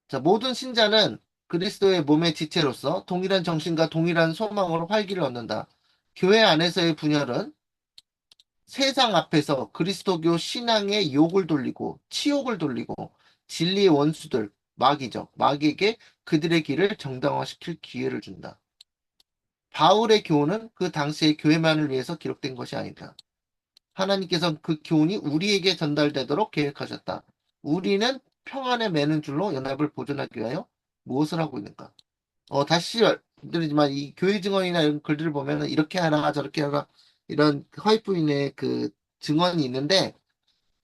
자, 모든 신자는 그리스도의 몸의 지체로서 동일한 정신과 동일한 소망으로 활기를 얻는다. 교회 안에서의 분열은 세상 앞에서 그리스도교 신앙의 욕을 돌리고 치욕을 돌리고 진리의 원수들, 마귀죠. 마귀에게 그들의 길을 정당화시킬 기회를 준다. 바울의 교훈은 그 당시의 교회만을 위해서 기록된 것이 아니다. 하나님께서 그 교훈이 우리에게 전달되도록 계획하셨다. 우리는 평안에 매는 줄로 연합을 보존하기 위하여 무엇을 하고 있는가? 다시 말드리지만 이 교회 증언이나 이런 글들을 보면 이렇게 하라 저렇게 하라 이런 화이트인의 그 증언이 있는데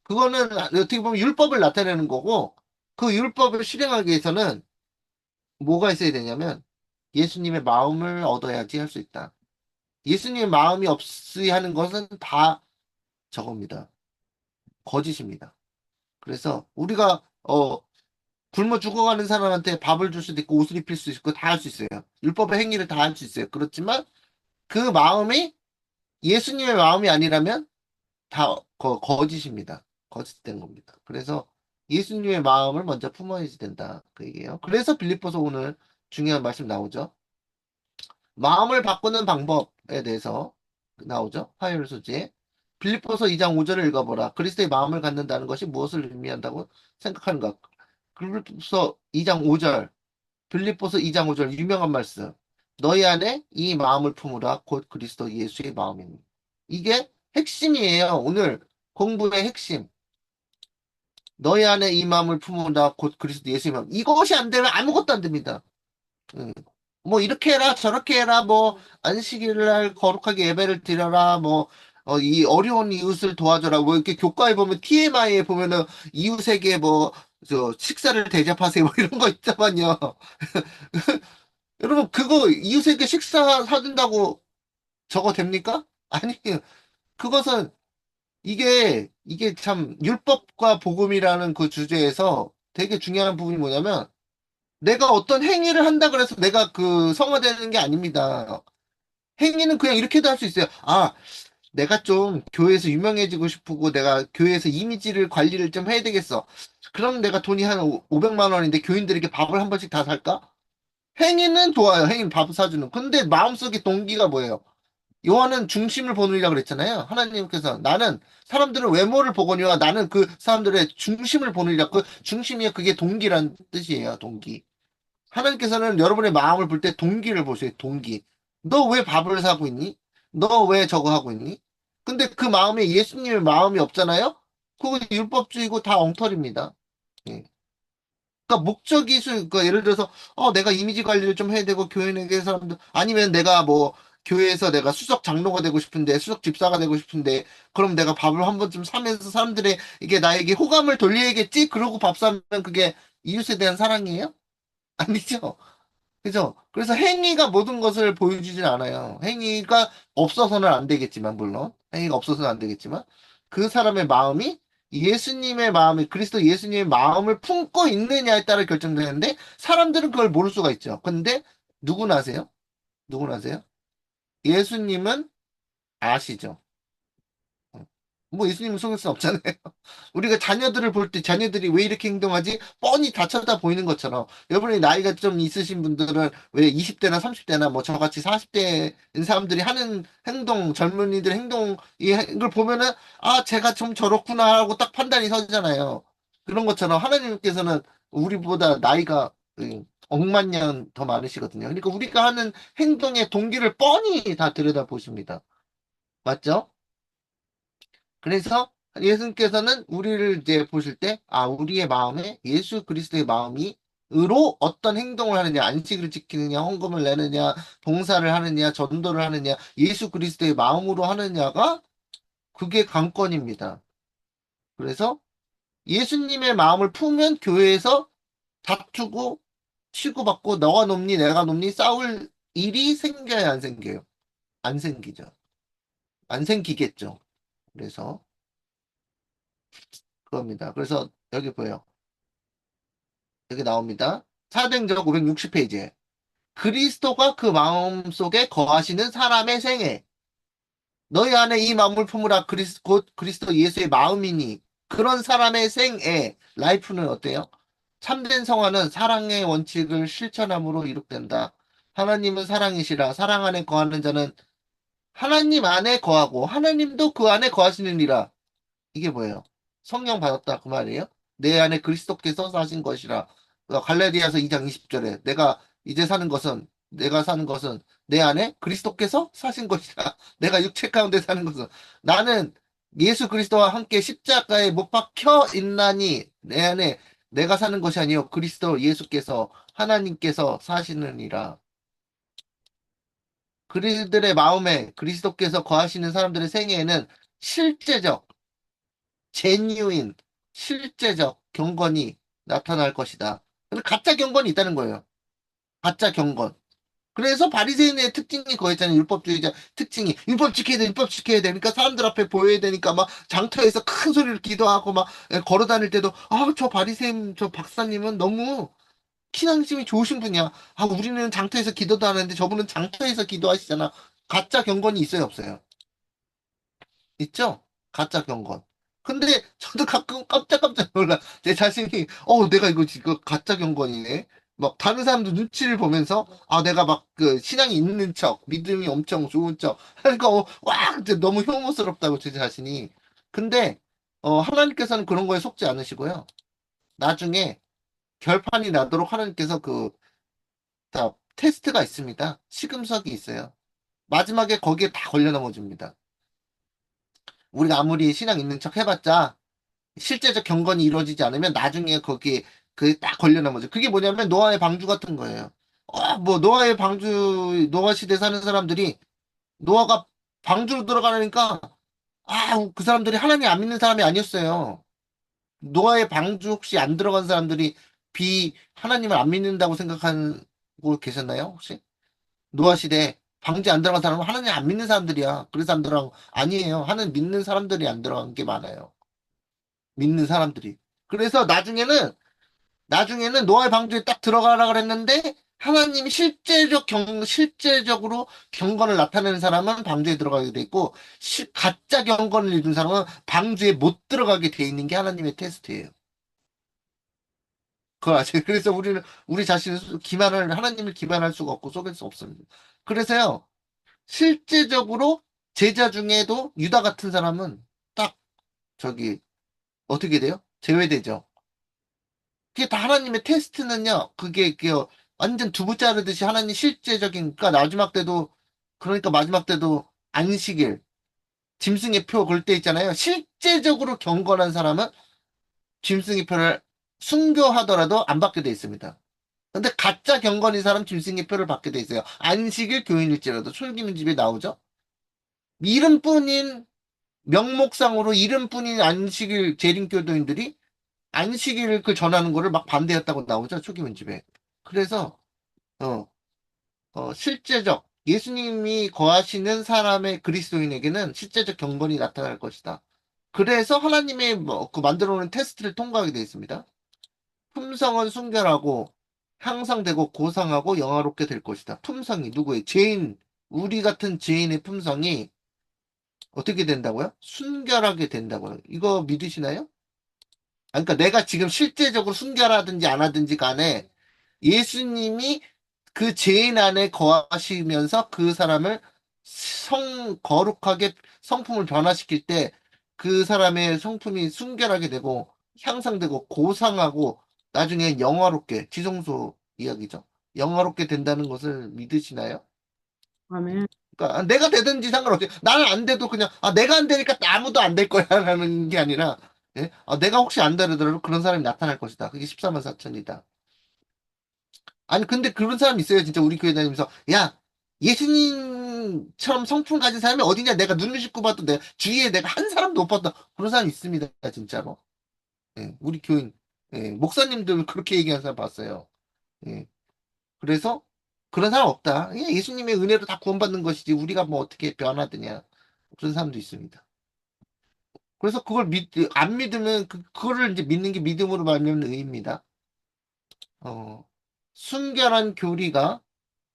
그거는 어떻게 보면 율법을 나타내는 거고 그 율법을 실행하기 위해서는 뭐가 있어야 되냐면 예수님의 마음을 얻어야지 할 수 있다. 예수님의 마음이 없으야 하는 것은 다 저겁니다. 거짓입니다. 그래서 우리가 굶어 죽어가는 사람한테 밥을 줄 수도 있고 옷을 입힐 수 있고 다 할 수 있어요. 율법의 행위를 다 할 수 있어요. 그렇지만 그 마음이 예수님의 마음이 아니라면 다 거짓입니다. 거짓된 겁니다. 그래서 예수님의 마음을 먼저 품어야 된다. 그 얘기예요. 그래서 빌립보서 오늘 중요한 말씀 나오죠. 마음을 바꾸는 방법에 대해서 나오죠. 화요일 소지에. 빌립보서 2장 5절을 읽어보라. 그리스도의 마음을 갖는다는 것이 무엇을 의미한다고 생각하는가? 빌립보서 2장 5절. 빌립보서 2장 5절 유명한 말씀. 너희 안에 이 마음을 품으라. 곧 그리스도 예수의 마음입니다. 이게 핵심이에요. 오늘 공부의 핵심. 너희 안에 이 마음을 품으라. 곧 그리스도 예수의 마음. 이것이 안 되면 아무것도 안 됩니다. 음. 뭐 이렇게 해라 저렇게 해라 뭐 안식일날 거룩하게 예배를 드려라 뭐 이 어려운 이웃을 도와줘라. 뭐 이렇게 교과에 보면 TMI에 보면은 이웃에게 뭐 저 식사를 대접하세요. 뭐 이런 거 있다만요. 여러분 그거 이웃에게 식사 사준다고 저거 됩니까? 아니에요. 그것은 이게 참 율법과 복음이라는 그 주제에서 되게 중요한 부분이 뭐냐면 내가 어떤 행위를 한다 그래서 내가 그 성화되는 게 아닙니다. 행위는 그냥 이렇게도 할 수 있어요. 아, 내가 좀 교회에서 유명해지고 싶고 내가 교회에서 이미지를 관리를 좀 해야 되겠어. 그럼 내가 돈이 한 500만 원인데 교인들에게 밥을 한 번씩 다 살까? 행위는 좋아요. 행위는 밥 사주는. 근데 마음속의 동기가 뭐예요? 요한은 중심을 보느니라 그랬잖아요. 하나님께서 나는 사람들은 외모를 보거니와 나는 그 사람들의 중심을 보느니라. 그 중심이 그게 동기란 뜻이에요. 동기. 하나님께서는 여러분의 마음을 볼 때 동기를 보세요. 동기. 너 왜 밥을 사고 있니? 너 왜 저거 하고 있니? 근데 그 마음에 예수님의 마음이 없잖아요? 그거 율법주의고 다 엉터리입니다. 예. 그러니까 그러니까 예를 들어서 내가 이미지 관리를 좀 해야 되고 교인에게 사람들 아니면 내가 뭐 교회에서 내가 수석 장로가 되고 싶은데 수석 집사가 되고 싶은데 그럼 내가 밥을 한 번쯤 사면서 사람들의 이게 나에게 호감을 돌려야겠지? 그러고 밥 사면 그게 이웃에 대한 사랑이에요? 아니죠. 그죠? 그래서 행위가 모든 것을 보여주진 않아요. 행위가 없어서는 안 되겠지만, 물론. 행위가 없어서는 안 되겠지만, 그 사람의 마음이 예수님의 마음이, 그리스도 예수님의 마음을 품고 있느냐에 따라 결정되는데, 사람들은 그걸 모를 수가 있죠. 근데, 누구나 아세요? 누구나 아세요? 예수님은 아시죠? 뭐 예수님을 속일 수 없잖아요. 우리가 자녀들을 볼 때 자녀들이 왜 이렇게 행동하지? 뻔히 다 쳐다 보이는 것처럼 여러분이 나이가 좀 있으신 분들은 왜 20대나 30대나 뭐 저같이 40대인 사람들이 하는 행동, 젊은이들 행동 이걸 보면은 제가 좀 저렇구나 하고 딱 판단이 서잖아요. 그런 것처럼 하나님께서는 우리보다 나이가 억만 년 더 많으시거든요. 그러니까 우리가 하는 행동의 동기를 뻔히 다 들여다 보십니다. 맞죠? 그래서 예수님께서는 우리를 이제 보실 때, 우리의 마음에 예수 그리스도의 마음이 으로 어떤 행동을 하느냐, 안식일을 지키느냐, 헌금을 내느냐, 봉사를 하느냐, 전도를 하느냐, 예수 그리스도의 마음으로 하느냐가 그게 관건입니다. 그래서 예수님의 마음을 품으면 교회에서 다투고 치고받고 너가 높니, 내가 높니 싸울 일이 생겨야 안 생겨요. 안 생기죠. 안 생기겠죠. 그래서 그겁니다. 그래서 여기 보여요. 여기 나옵니다. 사도행전 560페이지에. 그리스도가 그 마음 속에 거하시는 사람의 생애. 너희 안에 이 마음을 품으라 곧 그리스도 예수의 마음이니. 그런 사람의 생애. 라이프는 어때요? 참된 성화는 사랑의 원칙을 실천함으로 이룩된다. 하나님은 사랑이시라. 사랑 안에 거하는 자는 하나님 안에 거하고 하나님도 그 안에 거하시느니라. 이게 뭐예요? 성령 받았다 그 말이에요? 내 안에 그리스도께서 사신 것이라. 갈라디아서 2장 20절에 내가 사는 것은 내 안에 그리스도께서 사신 것이라. 내가 육체 가운데 사는 것은 나는 예수 그리스도와 함께 십자가에 못 박혀 있나니 내 안에 내가 사는 것이 아니요 그리스도 예수께서 하나님께서 사시느니라. 그들의 마음에 그리스도께서 거하시는 사람들의 생애에는 실제적 제뉴인, 실제적 경건이 나타날 것이다. 근데 가짜 경건이 있다는 거예요. 가짜 경건. 그래서 바리새인의 특징이 그거였잖아요. 율법주의자 특징이 율법 지켜야 돼, 율법 지켜야 돼. 그러니까 사람들 앞에 보여야 되니까 막 장터에서 큰 소리를 기도하고 막 걸어 다닐 때도 저 바리새인 저 박사님은 너무 신앙심이 좋으신 분이야. 우리는 장터에서 기도도 하는데 저분은 장터에서 기도하시잖아. 가짜 경건이 있어요, 없어요? 있죠? 가짜 경건. 근데 저도 가끔 깜짝깜짝 놀라. 제 자신이, 내가 이거 가짜 경건이네. 막 다른 사람도 눈치를 보면서, 내가 막 그 신앙이 있는 척, 믿음이 엄청 좋은 척. 하니까, 이제 너무 혐오스럽다고 제 자신이. 근데, 하나님께서는 그런 거에 속지 않으시고요. 나중에 결판이 나도록 하나님께서 다 테스트가 있습니다. 시금석이 있어요. 마지막에 거기에 다 걸려 넘어집니다. 우리가 아무리 신앙 있는 척 해봤자 실제적 경건이 이루어지지 않으면 나중에 거기에 그 딱 걸려 넘어져. 그게 뭐냐면 노아의 방주 같은 거예요. 뭐 노아의 방주, 노아 시대 사는 사람들이 노아가 방주로 들어가니까 그 사람들이 하나님 안 믿는 사람이 아니었어요. 노아의 방주 혹시 안 들어간 사람들이 하나님을 안 믿는다고 생각하고 계셨나요, 혹시? 노아 시대 방주에 안 들어간 사람은 하나님 안 믿는 사람들이야. 그래서 안 들어간 거 아니에요. 하나님 믿는 사람들이 안 들어간 게 많아요. 믿는 사람들이. 그래서 나중에는 노아의 방주에 딱 들어가라 그랬는데 하나님이 실제적으로 경건을 나타내는 사람은 방주에 들어가게 돼 있고 가짜 경건을 이룬 사람은 방주에 못 들어가게 돼 있는 게 하나님의 테스트예요. 그걸 아세요? 그래서 우리 자신을 하나님을 기만할 수가 없고 속일 수 없습니다. 그래서요, 실제적으로 제자 중에도 유다 같은 사람은 딱 저기 어떻게 돼요? 제외되죠. 그게 다 하나님의 테스트는요, 그게 완전 두부 자르듯이 하나님 실제적인, 그러니까 마지막 때도 안식일, 짐승의 표 걸 때 있잖아요. 실제적으로 경건한 사람은 짐승의 표를 순교하더라도 안 받게 돼 있습니다. 근데 가짜 경건인 사람 짐승의 표를 받게 돼 있어요. 안식일 교인일지라도 솔기민 집에 나오죠. 이름뿐인 명목상으로 이름뿐인 안식일 재림교도인들이 안식일을 전하는 거를 막 반대했다고 나오죠. 초기문 집에. 그래서 어, 실제적 예수님이 거하시는 사람의 그리스도인에게는 실제적 경건이 나타날 것이다. 그래서 하나님의 그 만들어 놓은 테스트를 통과하게 되어 있습니다. 품성은 순결하고 향상되고 고상하고 영화롭게 될 것이다. 품성이 누구의? 우리 같은 죄인의 품성이 어떻게 된다고요? 순결하게 된다고요. 이거 믿으시나요? 그러니까 내가 지금 실제적으로 순결하든지 안 하든지 간에 예수님이 그 죄인 안에 거하시면서 그 사람을 거룩하게 성품을 변화시킬 때 그 사람의 성품이 순결하게 되고 향상되고 고상하고 나중에 영화롭게 지성소 이야기죠. 영화롭게 된다는 것을 믿으시나요? 아멘. 그러니까 내가 되든지 상관없어요. 나는 안 돼도 그냥 내가 안 되니까 아무도 안 될 거야라는 게 아니라 예? 내가 혹시 안 되더라도 그런 사람이 나타날 것이다. 그게 14만 4천이다. 아니 근데 그런 사람 있어요. 진짜 우리 교회 다니면서 야 예수님처럼 성품 가진 사람이 어디냐? 내가 눈을 씻고 봐도 내 주위에 내가 한 사람도 못 봤다. 그런 사람 있습니다. 진짜로. 예, 우리 교인 목사님들 그렇게 얘기하는 사람 봤어요. 예, 그래서 그런 사람 없다. 그냥 예수님의 은혜로 다 구원받는 것이지 우리가 뭐 어떻게 변하느냐. 그런 사람도 있습니다. 그래서 안 믿으면 그거를 이제 믿는 게 믿음으로 말미암는 의입니다. 어, 순결한 교리가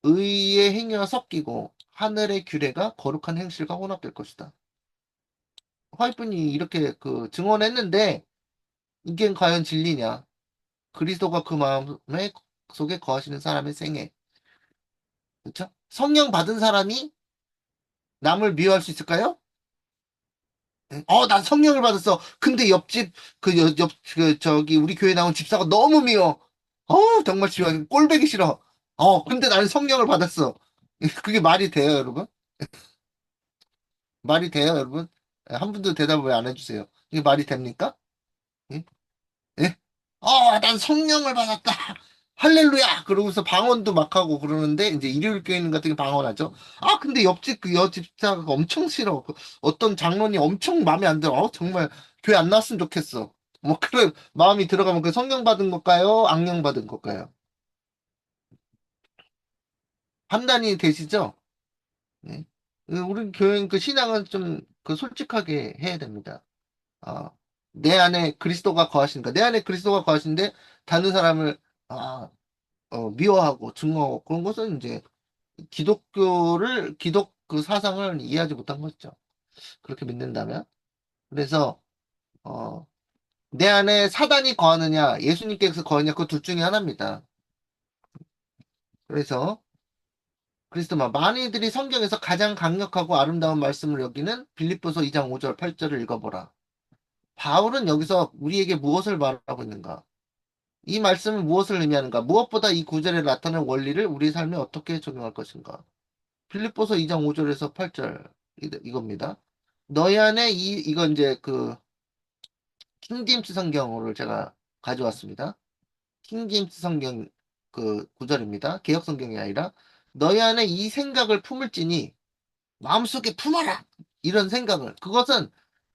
의의 행위와 섞이고 하늘의 규례가 거룩한 행실과 혼합될 것이다. 화이트분이 이렇게 증언했는데 이게 과연 진리냐? 그리스도가 그 마음에 속에 거하시는 사람의 생애. 그렇죠? 성령 받은 사람이 남을 미워할 수 있을까요? 난 성령을 받았어. 근데 옆집, 저기, 우리 교회 나온 집사가 너무 미워. 정말 싫어. 꼴보기 싫어. 근데 나는 성령을 받았어. 그게 말이 돼요, 여러분? 말이 돼요, 여러분? 한 분도 대답을 왜 안 해주세요? 이게 말이 됩니까? 예? 예? 난 성령을 받았다. 할렐루야! 그러고서 방언도 막 하고 그러는데, 이제 일요일 교회는 같은 게 방언하죠. 근데 옆집 그 여집사가 엄청 싫어. 어떤 장로님 엄청 마음에 안 들어. 정말 교회 안 나왔으면 좋겠어. 뭐, 그런 마음이 들어가면 그 성령 받은 걸까요? 악령 받은 걸까요? 판단이 되시죠? 네. 우리 교회 신앙은 좀 솔직하게 해야 됩니다. 아, 내 안에 그리스도가 거하시니까 내 안에 그리스도가 거하시는데 다른 사람을 아, 미워하고 증오하고 그런 것은 이제 기독 그 사상을 이해하지 못한 것이죠. 그렇게 믿는다면. 그래서 어, 내 안에 사단이 거하느냐 예수님께서 거하느냐 그 둘 중에 하나입니다. 그래서 그리스도만 많이들이 성경에서 가장 강력하고 아름다운 말씀을 여기는 빌립보서 2장 5절 8절을 읽어보라. 바울은 여기서 우리에게 무엇을 말하고 있는가? 이 말씀은 무엇을 의미하는가? 무엇보다 이 구절에 나타난 원리를 우리 삶에 어떻게 적용할 것인가? 필립보서 2장 5절에서 8절 이겁니다. 너희 안에 이건 이제 킹제임스 성경을 제가 가져왔습니다. 킹제임스 성경 구절입니다. 개역 성경이 아니라 너희 안에 이 생각을 품을지니 마음속에 품어라. 이런 생각을. 그것은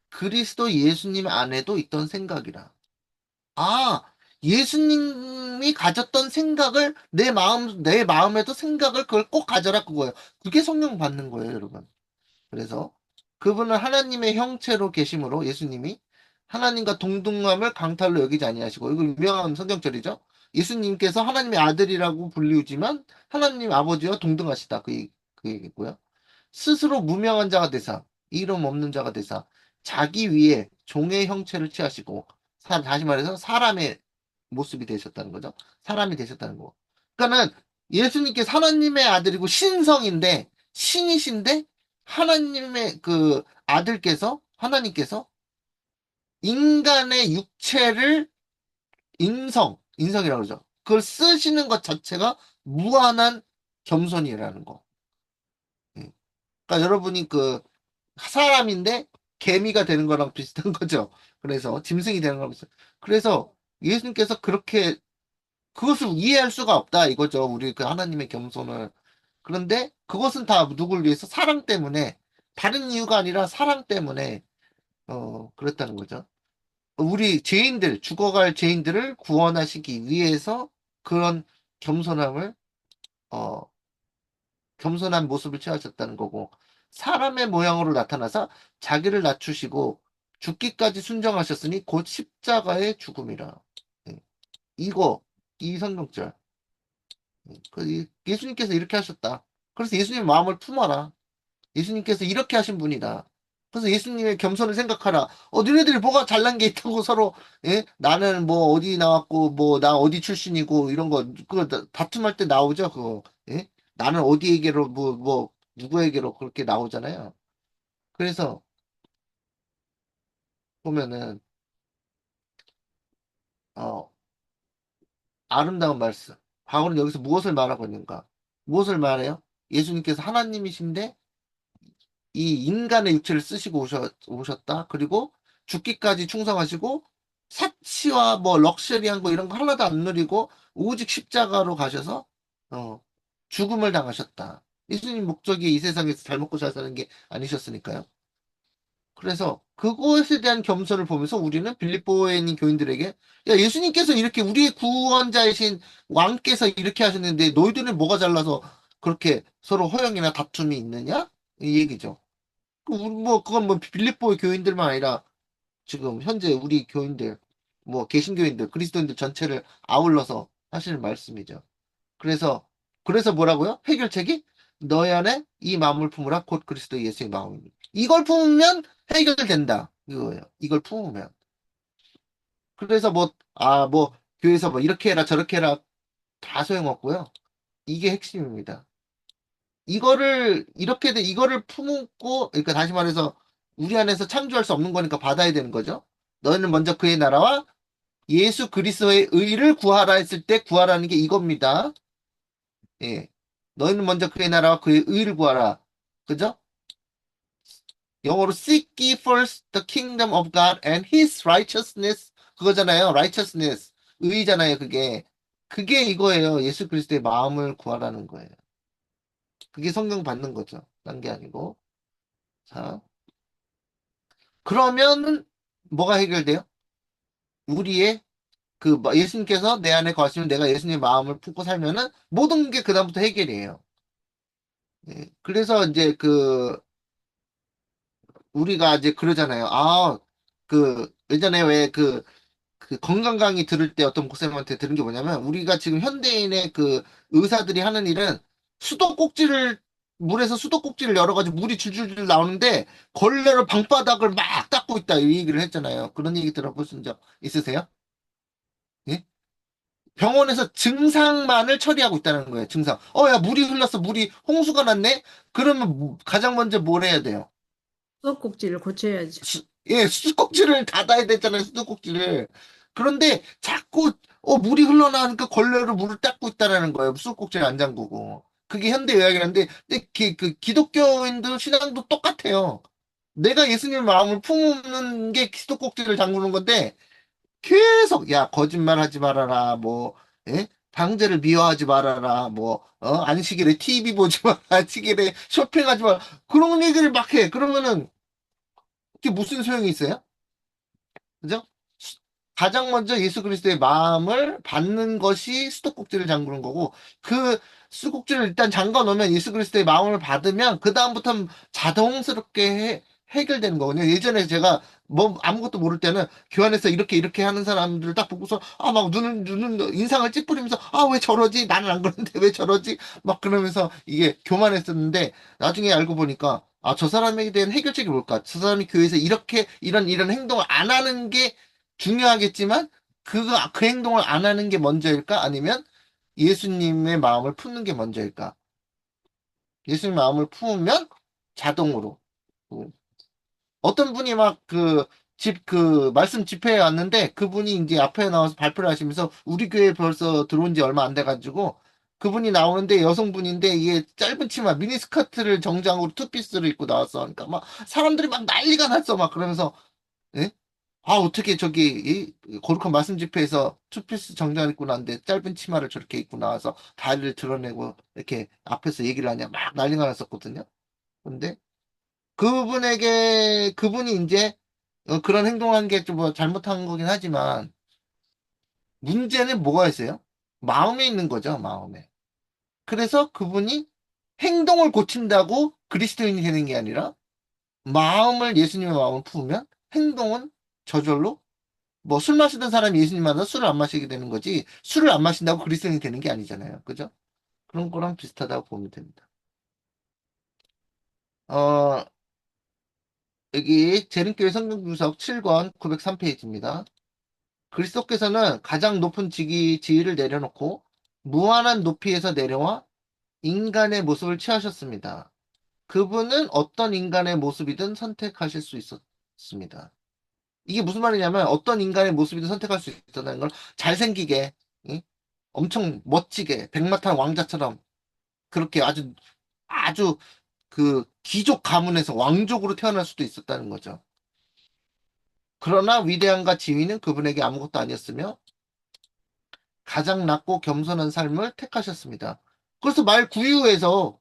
그리스도 예수님 안에도 있던 생각이라. 아, 예수님이 가졌던 생각을 내 마음에도 생각을 그걸 꼭 가져라 그거예요. 그게 성령 받는 거예요, 여러분. 그래서 그분은 하나님의 형체로 계심으로 예수님이 하나님과 동등함을 강탈로 여기지 아니하시고 이거 유명한 성경절이죠. 예수님께서 하나님의 아들이라고 불리우지만 하나님 아버지와 동등하시다. 그 얘기고요. 스스로 무명한 자가 되사 이름 없는 자가 되사 자기 위에 종의 형체를 취하시고 다시 말해서 사람의 모습이 되셨다는 거죠. 사람이 되셨다는 거. 그러니까는 예수님께서 하나님의 아들이고 신성인데 신이신데 하나님의 그 아들께서 하나님께서 인간의 육체를 인성이라고 그러죠. 그걸 쓰시는 것 자체가 무한한 겸손이라는 거. 예. 그러니까 여러분이 그 사람인데 개미가 되는 거랑 비슷한 거죠. 그래서 짐승이 되는 거랑 비슷. 그래서 예수님께서 그렇게 그것을 이해할 수가 없다 이거죠. 우리 그 하나님의 겸손을. 그런데 그것은 다 누굴 위해서 사랑 때문에 다른 이유가 아니라 사랑 때문에 그랬다는 거죠. 우리 죄인들 죽어갈 죄인들을 구원하시기 위해서 그런 겸손함을 어, 겸손한 모습을 취하셨다는 거고 사람의 모양으로 나타나서 자기를 낮추시고 죽기까지 순정하셨으니 곧 십자가의 죽음이라. 예. 이거 이 성경절. 예수님께서 이렇게 하셨다. 그래서 예수님 마음을 품어라. 예수님께서 이렇게 하신 분이다. 그래서 예수님의 겸손을 생각하라. 너희들이 뭐가 잘난 게 있다고 서로, 예? 나는 뭐 어디 나왔고, 뭐 나 어디 출신이고, 이런 거, 그거 다툼할 때 나오죠, 그거. 예? 나는 어디에게로, 누구에게로 그렇게 나오잖아요. 그래서 보면은, 어, 아름다운 말씀. 바울은 여기서 무엇을 말하고 있는가? 무엇을 말해요? 예수님께서 하나님이신데, 이 인간의 육체를 쓰시고 오셨다. 그리고 죽기까지 충성하시고 사치와 뭐 럭셔리한 거 이런 거 하나도 안 누리고 오직 십자가로 가셔서 어, 죽음을 당하셨다. 예수님 목적이 이 세상에서 잘 먹고 잘 사는 게 아니셨으니까요. 그래서 그것에 대한 겸손을 보면서 우리는 빌립보에 있는 교인들에게 야 예수님께서 이렇게 우리의 구원자이신 왕께서 이렇게 하셨는데 너희들은 뭐가 잘나서 그렇게 서로 허영이나 다툼이 있느냐? 이 얘기죠. 그건 뭐 빌립보의 교인들만 아니라 지금 현재 우리 교인들, 뭐 개신교인들, 그리스도인들 전체를 아울러서 하시는 말씀이죠. 그래서 뭐라고요? 해결책이 너희 안에 이 마음을 품으라 곧 그리스도 예수의 마음입니다. 이걸 품으면 해결된다. 이거예요. 이걸 품으면. 그래서 뭐 교회에서 뭐 이렇게 해라 저렇게 해라 다 소용없고요. 이게 핵심입니다. 이거를 품고, 그러니까 다시 말해서, 우리 안에서 창조할 수 없는 거니까 받아야 되는 거죠. 너희는 먼저 그의 나라와 예수 그리스도의 의를 구하라 했을 때 구하라는 게 이겁니다. 예. 너희는 먼저 그의 나라와 그의 의를 구하라. 그죠? 영어로 seek ye first the kingdom of God and his righteousness. 그거잖아요. righteousness. 의잖아요, 그게. 그게 이거예요. 예수 그리스도의 마음을 구하라는 거예요. 그게 성경 받는 거죠. 딴 게 아니고. 자. 그러면 뭐가 해결돼요? 우리의 예수님께서 내 안에 거하시면 내가 예수님의 마음을 품고 살면은 모든 게 그다음부터 해결이에요. 예. 그래서 이제 우리가 이제 그러잖아요. 예전에 왜 그 건강 강의 들을 때 어떤 목사님한테 들은 게 뭐냐면 우리가 지금 현대인의 그 의사들이 하는 일은 수도꼭지를 물에서 수도꼭지를 열어가지고 물이 줄줄줄 나오는데 걸레로 방바닥을 막 닦고 있다 이 얘기를 했잖아요. 그런 얘기 들어보신 적 있으세요? 예? 병원에서 증상만을 처리하고 있다는 거예요. 증상. 야 물이 흘렀어. 물이 홍수가 났네. 그러면 가장 먼저 뭘 해야 돼요? 수도꼭지를 고쳐야죠. 수도꼭지를 닫아야 되잖아요, 수도꼭지를. 그런데 자꾸, 물이 흘러나오니까 걸레로 물을 닦고 있다라는 거예요. 수도꼭지를 안 잠그고. 그게 현대의학이라는데, 근데 기독교인도 신앙도 똑같아요. 내가 예수님의 마음을 품는 게 수도꼭지를 잠그는 건데, 계속, 야, 거짓말 하지 말아라, 뭐, 예? 방제를 미워하지 말아라, 뭐, 안식일에 TV 보지 마라, 안식일에 쇼핑하지 마라. 그런 얘기를 막 해. 그러면은, 그게 무슨 소용이 있어요? 그죠? 수- 가장 먼저 예수 그리스도의 마음을 받는 것이 수도꼭지를 잠그는 거고, 그 수도꼭지를 일단 잠가 놓으면 예수 그리스도의 마음을 받으면 그다음부터는 자동스럽게 해결되는 거거든요. 예전에 제가 뭐 아무것도 모를 때는 교환해서 이렇게 하는 사람들을 딱 보고서 막 눈은 인상을 찌푸리면서 왜 저러지? 나는 안 그러는데 왜 저러지? 막 그러면서 이게 교만했었는데 나중에 알고 보니까 저 사람에 대한 해결책이 뭘까? 저 사람이 교회에서 이렇게 이런 행동을 안 하는 게 중요하겠지만 그 행동을 안 하는 게 먼저일까? 아니면 예수님의 마음을 품는 게 먼저일까? 예수님 마음을 품으면 자동으로 어떤 분이 막 말씀 집회에 왔는데 그분이 이제 앞에 나와서 발표를 하시면서 우리 교회 벌써 들어온 지 얼마 안 돼가지고 그분이 나오는데 여성분인데 이게 짧은 치마 미니스커트를 정장으로 투피스를 입고 나왔어. 그러니까 막 사람들이 막 난리가 났어. 막 그러면서 예? 어떻게 거룩한 말씀 집회에서 투피스 정장 입고 나왔는데 짧은 치마를 저렇게 입고 나와서 다리를 드러내고 이렇게 앞에서 얘기를 하냐 막 난리가 났었거든요. 근데 그분이 이제 그런 행동한 게 좀 뭐 잘못한 거긴 하지만 문제는 뭐가 있어요? 마음에 있는 거죠, 마음에. 그래서 그분이 행동을 고친다고 그리스도인이 되는 게 아니라 예수님의 마음을 품으면 행동은 저절로 뭐 술 마시던 사람이 예수님 만나 술을 안 마시게 되는 거지 술을 안 마신다고 그리스도인이 되는 게 아니잖아요. 그죠? 그런 거랑 비슷하다고 보면 됩니다. 어, 여기 재림교회 성경구석 7권 903페이지입니다. 그리스도께서는 가장 높은 지위를 내려놓고 무한한 높이에서 내려와 인간의 모습을 취하셨습니다. 그분은 어떤 인간의 모습이든 선택하실 수 있었습니다. 이게 무슨 말이냐면 어떤 인간의 모습이든 선택할 수 있다는 걸 잘생기게, 응? 엄청 멋지게, 백마탄 왕자처럼 그렇게 아주 그 귀족 가문에서 왕족으로 태어날 수도 있었다는 거죠. 그러나 위대함과 지위는 그분에게 아무것도 아니었으며 가장 낮고 겸손한 삶을 택하셨습니다. 그래서 말 구유에서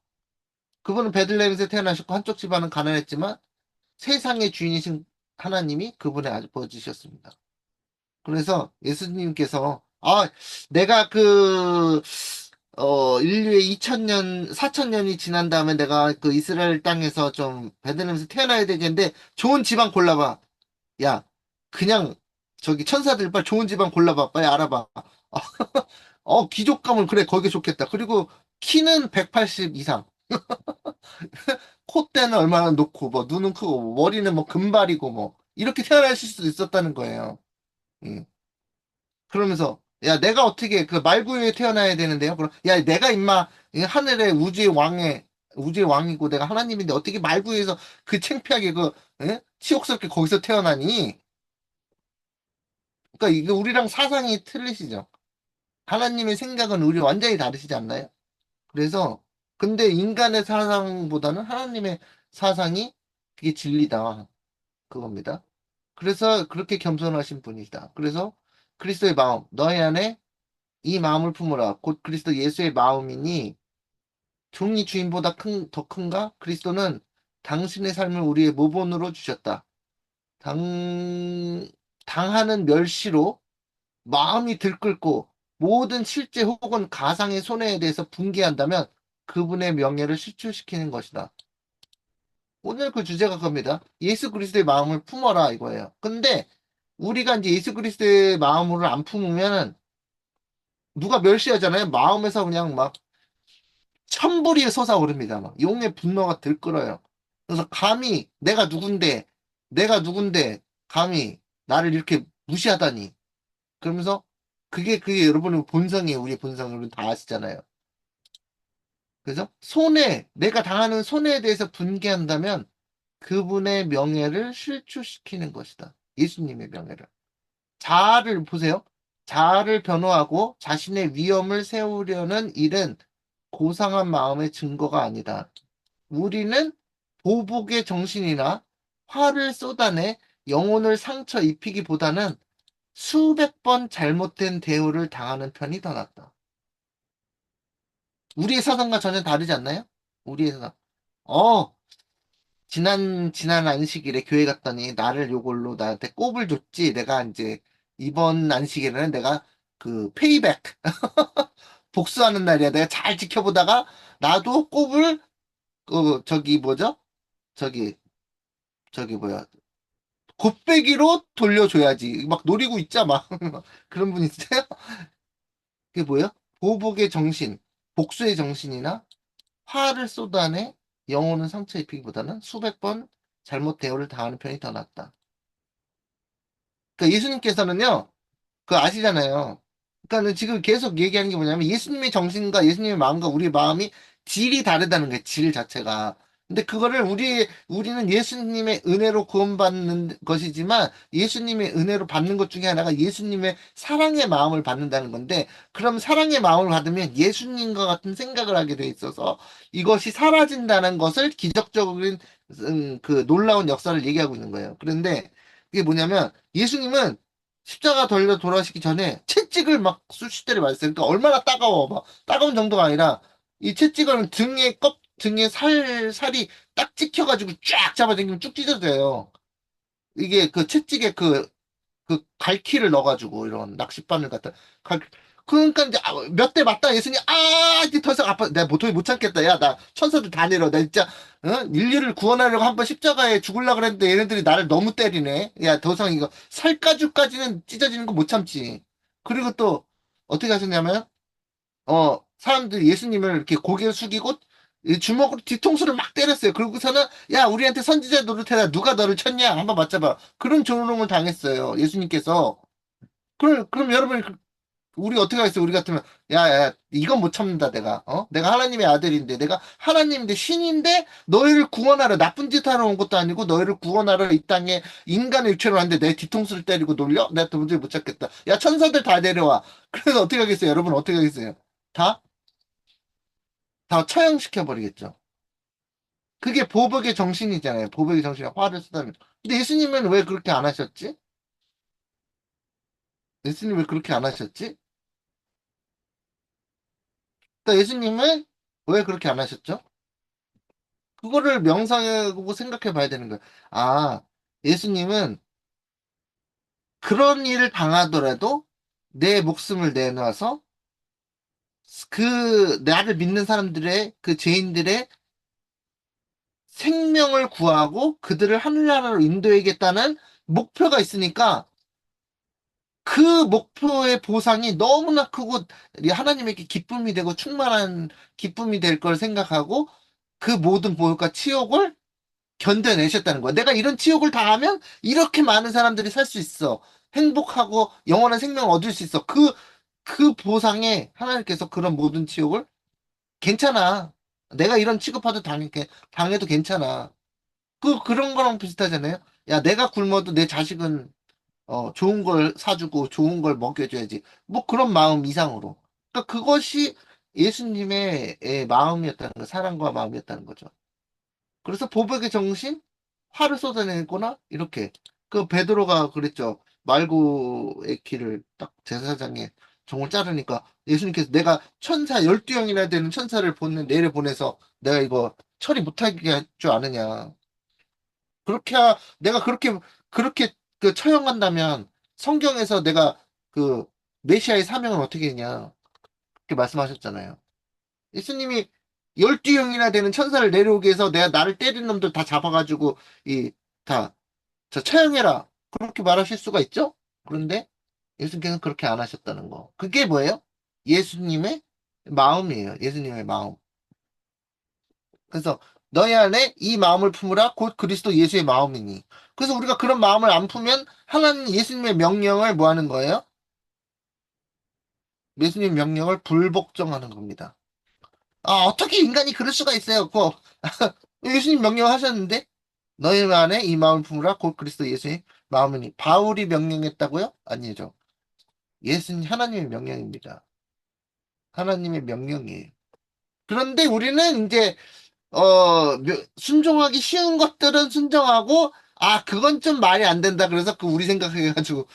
그분은 베들레헴에서 태어나셨고 한쪽 집안은 가난했지만 세상의 주인이신 하나님이 그분의 아버지셨습니다. 그래서 예수님께서 내가 인류의 2000년, 4000년이 지난 다음에 내가 그 이스라엘 땅에서 좀 베들레헴에서 태어나야 되겠는데 좋은 집안 골라봐. 야, 그냥 저기 천사들 빨리 좋은 집안 골라봐. 빨리 알아봐. 귀족 가문 그래 거기 좋겠다. 그리고 키는 180 이상. 콧대는 얼마나 높고 뭐 눈은 크고 뭐 머리는 뭐 금발이고 뭐 이렇게 태어나실 수도 있었다는 거예요. 예. 그러면서 야 내가 어떻게 그 말구유에 태어나야 되는데요? 그럼 야 내가 임마 이 하늘의 우주의 왕이고 내가 하나님인데 어떻게 말구유에서 그 창피하게 치욕스럽게 거기서 태어나니? 그러니까 이게 우리랑 사상이 틀리시죠. 하나님의 생각은 우리 완전히 다르시지 않나요? 그래서 근데 인간의 사상보다는 하나님의 사상이 그게 진리다. 그겁니다. 그래서 그렇게 겸손하신 분이다. 그래서 그리스도의 마음, 너희 안에 이 마음을 품으라. 곧 그리스도 예수의 마음이니 종이 주인보다 더 큰가? 그리스도는 당신의 삶을 우리의 모본으로 주셨다. 당하는 멸시로 마음이 들끓고 모든 실제 혹은 가상의 손해에 대해서 분개한다면 그분의 명예를 실추시키는 것이다. 오늘 그 주제가 그겁니다. 예수 그리스도의 마음을 품어라 이거예요. 근데 우리가 이제 예수 그리스도의 마음을 안 품으면 누가 멸시하잖아요. 마음에서 그냥 막 천불이 솟아오릅니다. 막 용의 분노가 들끓어요. 그래서 감히 내가 누군데 감히 나를 이렇게 무시하다니. 그러면서 그게 여러분의 본성이에요. 우리의 본성을 여러분 다 아시잖아요. 그래서 내가 당하는 손해에 대해서 분개한다면 그분의 명예를 실추시키는 것이다. 예수님의 명예를. 자아를 보세요. 자아를 변호하고 자신의 위험을 세우려는 일은 고상한 마음의 증거가 아니다. 우리는 보복의 정신이나 화를 쏟아내 영혼을 상처 입히기보다는 수백 번 잘못된 대우를 당하는 편이 더 낫다. 우리의 사상과 전혀 다르지 않나요? 우리의 사상. 어, 지난 안식일에 교회 갔더니 나를 요걸로 나한테 꼽을 줬지. 내가 이제 이번 안식일에는 내가 그 페이백 복수하는 날이야. 내가 잘 지켜보다가 나도 꼽을 저기 뭐죠? 저기 뭐야? 곱빼기로 돌려줘야지. 막 노리고 있자 막 그런 분 있어요? 그게 뭐예요? 보복의 정신, 복수의 정신이나 화를 쏟아내 영혼은 상처 입히기보다는 수백 번 잘못 대우를 당하는 편이 더 낫다. 그러니까 예수님께서는요, 그거 아시잖아요. 그러니까는 지금 계속 얘기하는 게 뭐냐면 예수님의 정신과 예수님의 마음과 우리의 마음이 질이 다르다는 거예요. 질 자체가. 근데 그거를 우리는 예수님의 은혜로 구원받는 것이지만 예수님의 은혜로 받는 것 중에 하나가 예수님의 사랑의 마음을 받는다는 건데 그럼 사랑의 마음을 받으면 예수님과 같은 생각을 하게 돼 있어서 이것이 사라진다는 것을 기적적인 그 놀라운 역사를 얘기하고 있는 거예요. 그런데 이게 뭐냐면 예수님은 십자가 돌려 돌아가시기 전에 채찍을 막 수시대를 맞았어요. 그러니까 얼마나 따가워. 막 따가운 정도가 아니라 이 채찍은 등에 살이 딱 찍혀가지고 쫙 잡아당기면 쭉 찢어져요. 이게 그 채찍에 갈퀴를 넣어가지고 이런 낚싯바늘 같은 갈 그러니까 이제 몇 대 맞다 예수님 이제 더 이상 아파 내가 도저히 못 참겠다 야 나 천사들 다 내려 나 진짜 인류를 구원하려고 한번 십자가에 죽으려고 그랬는데 얘네들이 나를 너무 때리네 야 더 이상 이거 살가죽까지는 찢어지는 거 못 참지 그리고 또 어떻게 하셨냐면 사람들이 예수님을 이렇게 고개를 숙이고 이 주먹으로 뒤통수를 막 때렸어요. 그러고서는 야 우리한테 선지자 노릇해라 누가 너를 쳤냐 한번 맞춰봐. 그런 조롱을 당했어요. 예수님께서. 그럼 여러분 우리 어떻게 하겠어요? 우리 같으면 야 이건 못 참는다 내가 내가 하나님의 아들인데 내가 하나님인데 신인데 너희를 구원하러 나쁜 짓 하러 온 것도 아니고 너희를 구원하러 이 땅에 인간의 육체로 왔는데 내 뒤통수를 때리고 놀려? 내가 도저히 못 참겠다. 야 천사들 다 내려와. 그래서 어떻게 하겠어요? 여러분 어떻게 하겠어요? 다? 다 처형시켜 버리겠죠. 그게 보복의 정신이잖아요. 보복의 정신이 화를 쏟아내는. 근데 예수님은 왜 그렇게 안 하셨지? 예수님 왜 그렇게 안 하셨지? 그러니까 예수님은 왜 그렇게 안 하셨죠? 그거를 명상하고 생각해 봐야 되는 거예요. 아, 예수님은 그런 일을 당하더라도 내 목숨을 내놔서 그 나를 믿는 사람들의 그 죄인들의 생명을 구하고 그들을 하늘나라로 인도해야겠다는 목표가 있으니까 그 목표의 보상이 너무나 크고 하나님에게 기쁨이 되고 충만한 기쁨이 될 걸 생각하고 그 모든 보혈과 치욕을 견뎌내셨다는 거야. 내가 이런 치욕을 당하면 이렇게 많은 사람들이 살 수 있어. 행복하고 영원한 생명을 얻을 수 있어. 그 보상에 하나님께서 그런 모든 치욕을 괜찮아. 내가 이런 취급하도 당해도 괜찮아. 그런 거랑 비슷하잖아요. 야, 내가 굶어도 내 자식은 좋은 걸 사주고 좋은 걸 먹여줘야지. 뭐 그런 마음 이상으로. 그러니까 그것이 예수님의 마음이었다는 거, 사랑과 마음이었다는 거죠. 그래서 보복의 정신, 화를 쏟아내거나 이렇게. 그 베드로가 그랬죠. 말고의 길을 딱 제사장에 정을 자르니까 예수님께서 내가 천사 12형이나 되는 천사를 내려보내서 내가 이거 처리 못하게 할 줄 아느냐. 내가 그렇게 그 처형한다면 성경에서 내가 그 메시아의 사명을 어떻게 했냐. 그렇게 말씀하셨잖아요. 예수님이 12형이나 되는 천사를 내려오게 해서 내가 나를 때린 놈들 다 잡아가지고 다 저 처형해라. 그렇게 말하실 수가 있죠? 그런데 예수님께서는 그렇게 안 하셨다는 거. 그게 뭐예요? 예수님의 마음이에요. 예수님의 마음. 그래서 너희 안에 이 마음을 품으라 곧 그리스도 예수의 마음이니. 그래서 우리가 그런 마음을 안 품으면 하나님 예수님의 명령을 뭐 하는 거예요? 예수님 명령을 불복종하는 겁니다. 어떻게 인간이 그럴 수가 있어요? 예수님 명령하셨는데 너희 안에 이 마음을 품으라 곧 그리스도 예수의 마음이니. 바울이 명령했다고요? 아니죠. 예수님 하나님의 명령입니다. 하나님의 명령이에요. 그런데 우리는 이제 순종하기 쉬운 것들은 순종하고, 그건 좀 말이 안 된다. 그래서 우리 생각해가지고,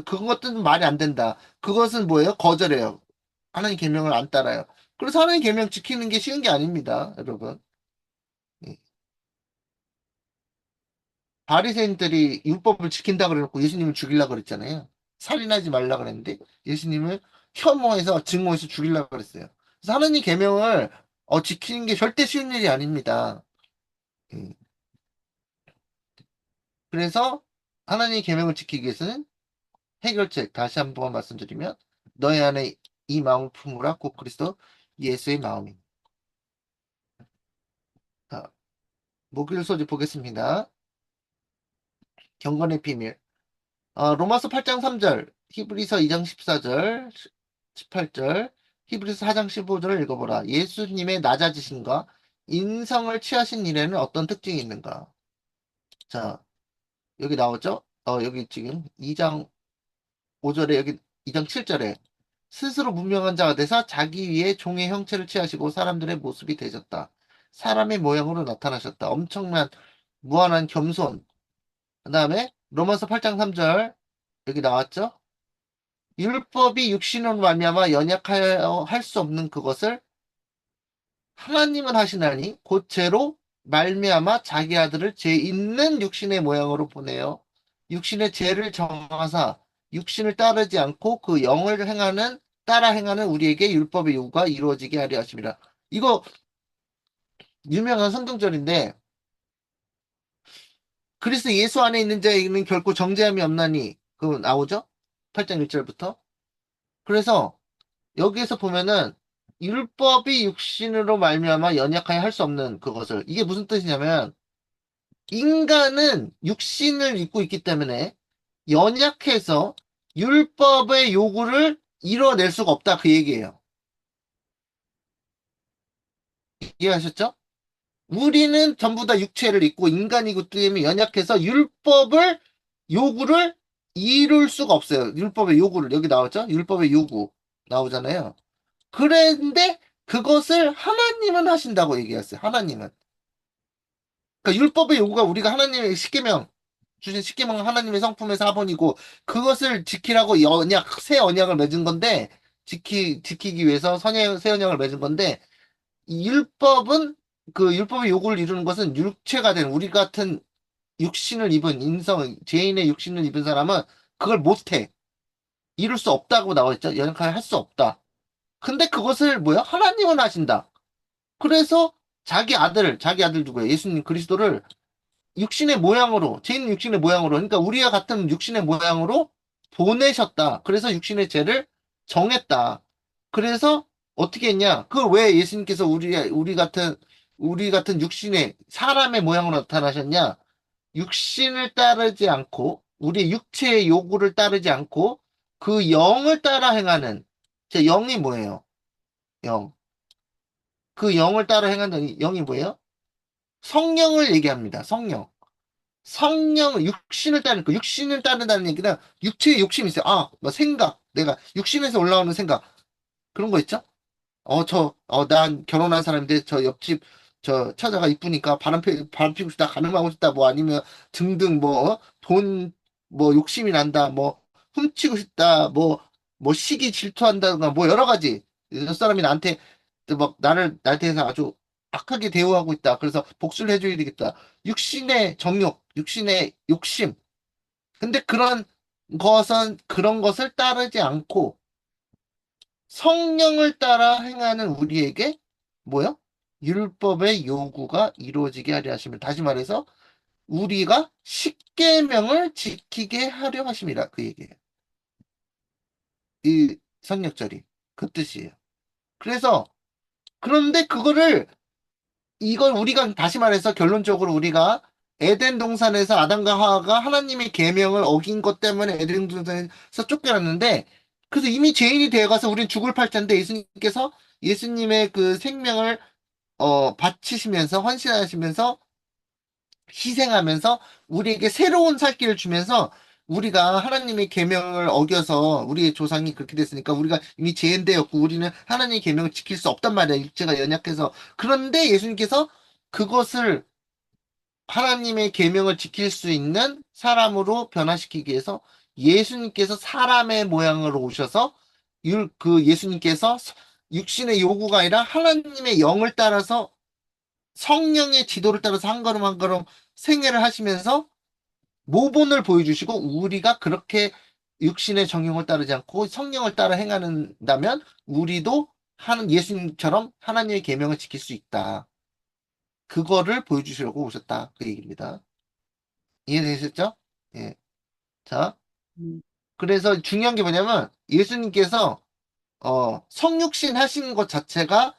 그건 것도 좀 말이 안 된다. 그것은 뭐예요? 거절해요. 하나님 계명을 안 따라요. 그래서 하나님 계명 지키는 게 쉬운 게 아닙니다, 여러분. 예. 바리새인들이 율법을 지킨다 그래놓고 예수님을 죽이려고 그랬잖아요. 살인하지 말라 그랬는데 예수님을 혐오해서 증오해서 죽이려고 그랬어요. 그래서 하나님 계명을 지키는 게 절대 쉬운 일이 아닙니다. 음. 그래서 하나님 계명을 지키기 위해서는 해결책 다시 한번 말씀드리면 너희 안에 이 마음을 품으라 곧 그리스도 예수의 마음입니다. 자, 목요일 소지 보겠습니다. 경건의 비밀. 로마서 8장 3절, 히브리서 2장 14절, 18절, 히브리서 4장 15절을 읽어보라. 예수님의 낮아지심과 인성을 취하신 일에는 어떤 특징이 있는가? 자, 여기 나오죠? 여기 지금 2장 5절에 여기 2장 7절에 스스로 문명한 자가 돼서 자기 위에 종의 형체를 취하시고 사람들의 모습이 되셨다. 사람의 모양으로 나타나셨다. 엄청난 무한한 겸손. 그 다음에 로마서 8장 3절 여기 나왔죠? 율법이 육신으로 말미암아 연약하여 할 수 없는 그것을 하나님은 하시나니 곧 죄로 말미암아 자기 아들을 죄 있는 육신의 모양으로 보내요. 육신의 죄를 정하사 육신을 따르지 않고 그 영을 따라 행하는 우리에게 율법의 요구가 이루어지게 하려 하심이라. 이거 유명한 성경절인데 그리스도 예수 안에 있는 자에게는 결코 정죄함이 없나니 그 나오죠? 8장 1절부터. 그래서 여기에서 보면은 율법이 육신으로 말미암아 연약하여 할 수 없는 그것을 이게 무슨 뜻이냐면 인간은 육신을 입고 있기 때문에 연약해서 율법의 요구를 이뤄낼 수가 없다 그 얘기예요. 이해하셨죠? 우리는 전부 다 육체를 입고 인간이기 때문에 연약해서 율법을 요구를 이룰 수가 없어요. 율법의 요구를 여기 나왔죠? 율법의 요구 나오잖아요. 그런데 그것을 하나님은 하신다고 얘기했어요. 하나님은. 그러니까 율법의 요구가 우리가 하나님의 십계명 주신 십계명은 하나님의 성품의 사본이고 그것을 지키라고 새 언약을 맺은 건데 지키기 위해서 새 언약을 맺은 건데 이 율법은 그 율법의 요구를 이루는 것은 육체가 된 우리 같은 육신을 입은 죄인의 육신을 입은 사람은 그걸 못해. 이룰 수 없다고 나와 있죠. 연약하게 할 수 없다. 근데 그것을 뭐야? 하나님은 하신다. 그래서 자기 아들 누구예요? 예수님 그리스도를 육신의 모양으로, 죄인 육신의 모양으로, 그러니까 우리와 같은 육신의 모양으로 보내셨다. 그래서 육신의 죄를 정했다. 그래서 어떻게 했냐? 그 왜 예수님께서 우리 같은 육신의 사람의 모양으로 나타나셨냐? 육신을 따르지 않고, 우리 육체의 요구를 따르지 않고, 그 영을 따라 행하는, 제 영이 뭐예요? 영. 그 영을 따라 행하는 영이 뭐예요? 성령을 얘기합니다. 육신을 따르는 거. 육신을 따른다는 얘기는 육체에 욕심이 있어요. 뭐 생각. 내가 육신에서 올라오는 생각. 그런 거 있죠? 난 결혼한 사람인데 저 옆집 처자가 이쁘니까 바람 피고 싶다, 가늠하고 싶다, 뭐 아니면 등등 뭐 욕심이 난다, 뭐 훔치고 싶다, 뭐 시기 질투한다든가 뭐 여러 가지. 여 사람이 나한테 해서 아주 악하게 대우하고 있다. 그래서 복수를 해줘야 되겠다. 육신의 정욕, 육신의 욕심. 근데 그런 것을 따르지 않고 성령을 따라 행하는 우리에게 뭐요? 율법의 요구가 이루어지게 하려 하심을 다시 말해서 우리가 십계명을 지키게 하려 하심이라 그 얘기예요. 이 성역절이 그 뜻이에요. 그래서 그런데 이걸 우리가 다시 말해서 결론적으로 우리가 에덴 동산에서 아담과 하와가 하나님의 계명을 어긴 것 때문에 에덴 동산에서 쫓겨났는데 그래서 이미 죄인이 되어가서 우리는 죽을 팔자인데 예수님께서 예수님의 그 생명을 바치시면서 헌신하시면서 희생하면서 우리에게 새로운 살 길을 주면서 우리가 하나님의 계명을 어겨서 우리의 조상이 그렇게 됐으니까 우리가 이미 죄인되었고 우리는 하나님의 계명을 지킬 수 없단 말이야. 육체가 연약해서. 그런데 예수님께서 그것을 하나님의 계명을 지킬 수 있는 사람으로 변화시키기 위해서 예수님께서 사람의 모양으로 오셔서 예수님께서 육신의 요구가 아니라 하나님의 영을 따라서 성령의 지도를 따라서 한 걸음 한 걸음 생애를 하시면서 모본을 보여주시고 우리가 그렇게 육신의 정욕을 따르지 않고 성령을 따라 행한다면 우리도 하는 예수님처럼 하나님의 계명을 지킬 수 있다. 그거를 보여주시려고 오셨다. 그 얘기입니다. 이해되셨죠? 예. 자, 음. 그래서 중요한 게 뭐냐면 예수님께서 성육신 하신 것 자체가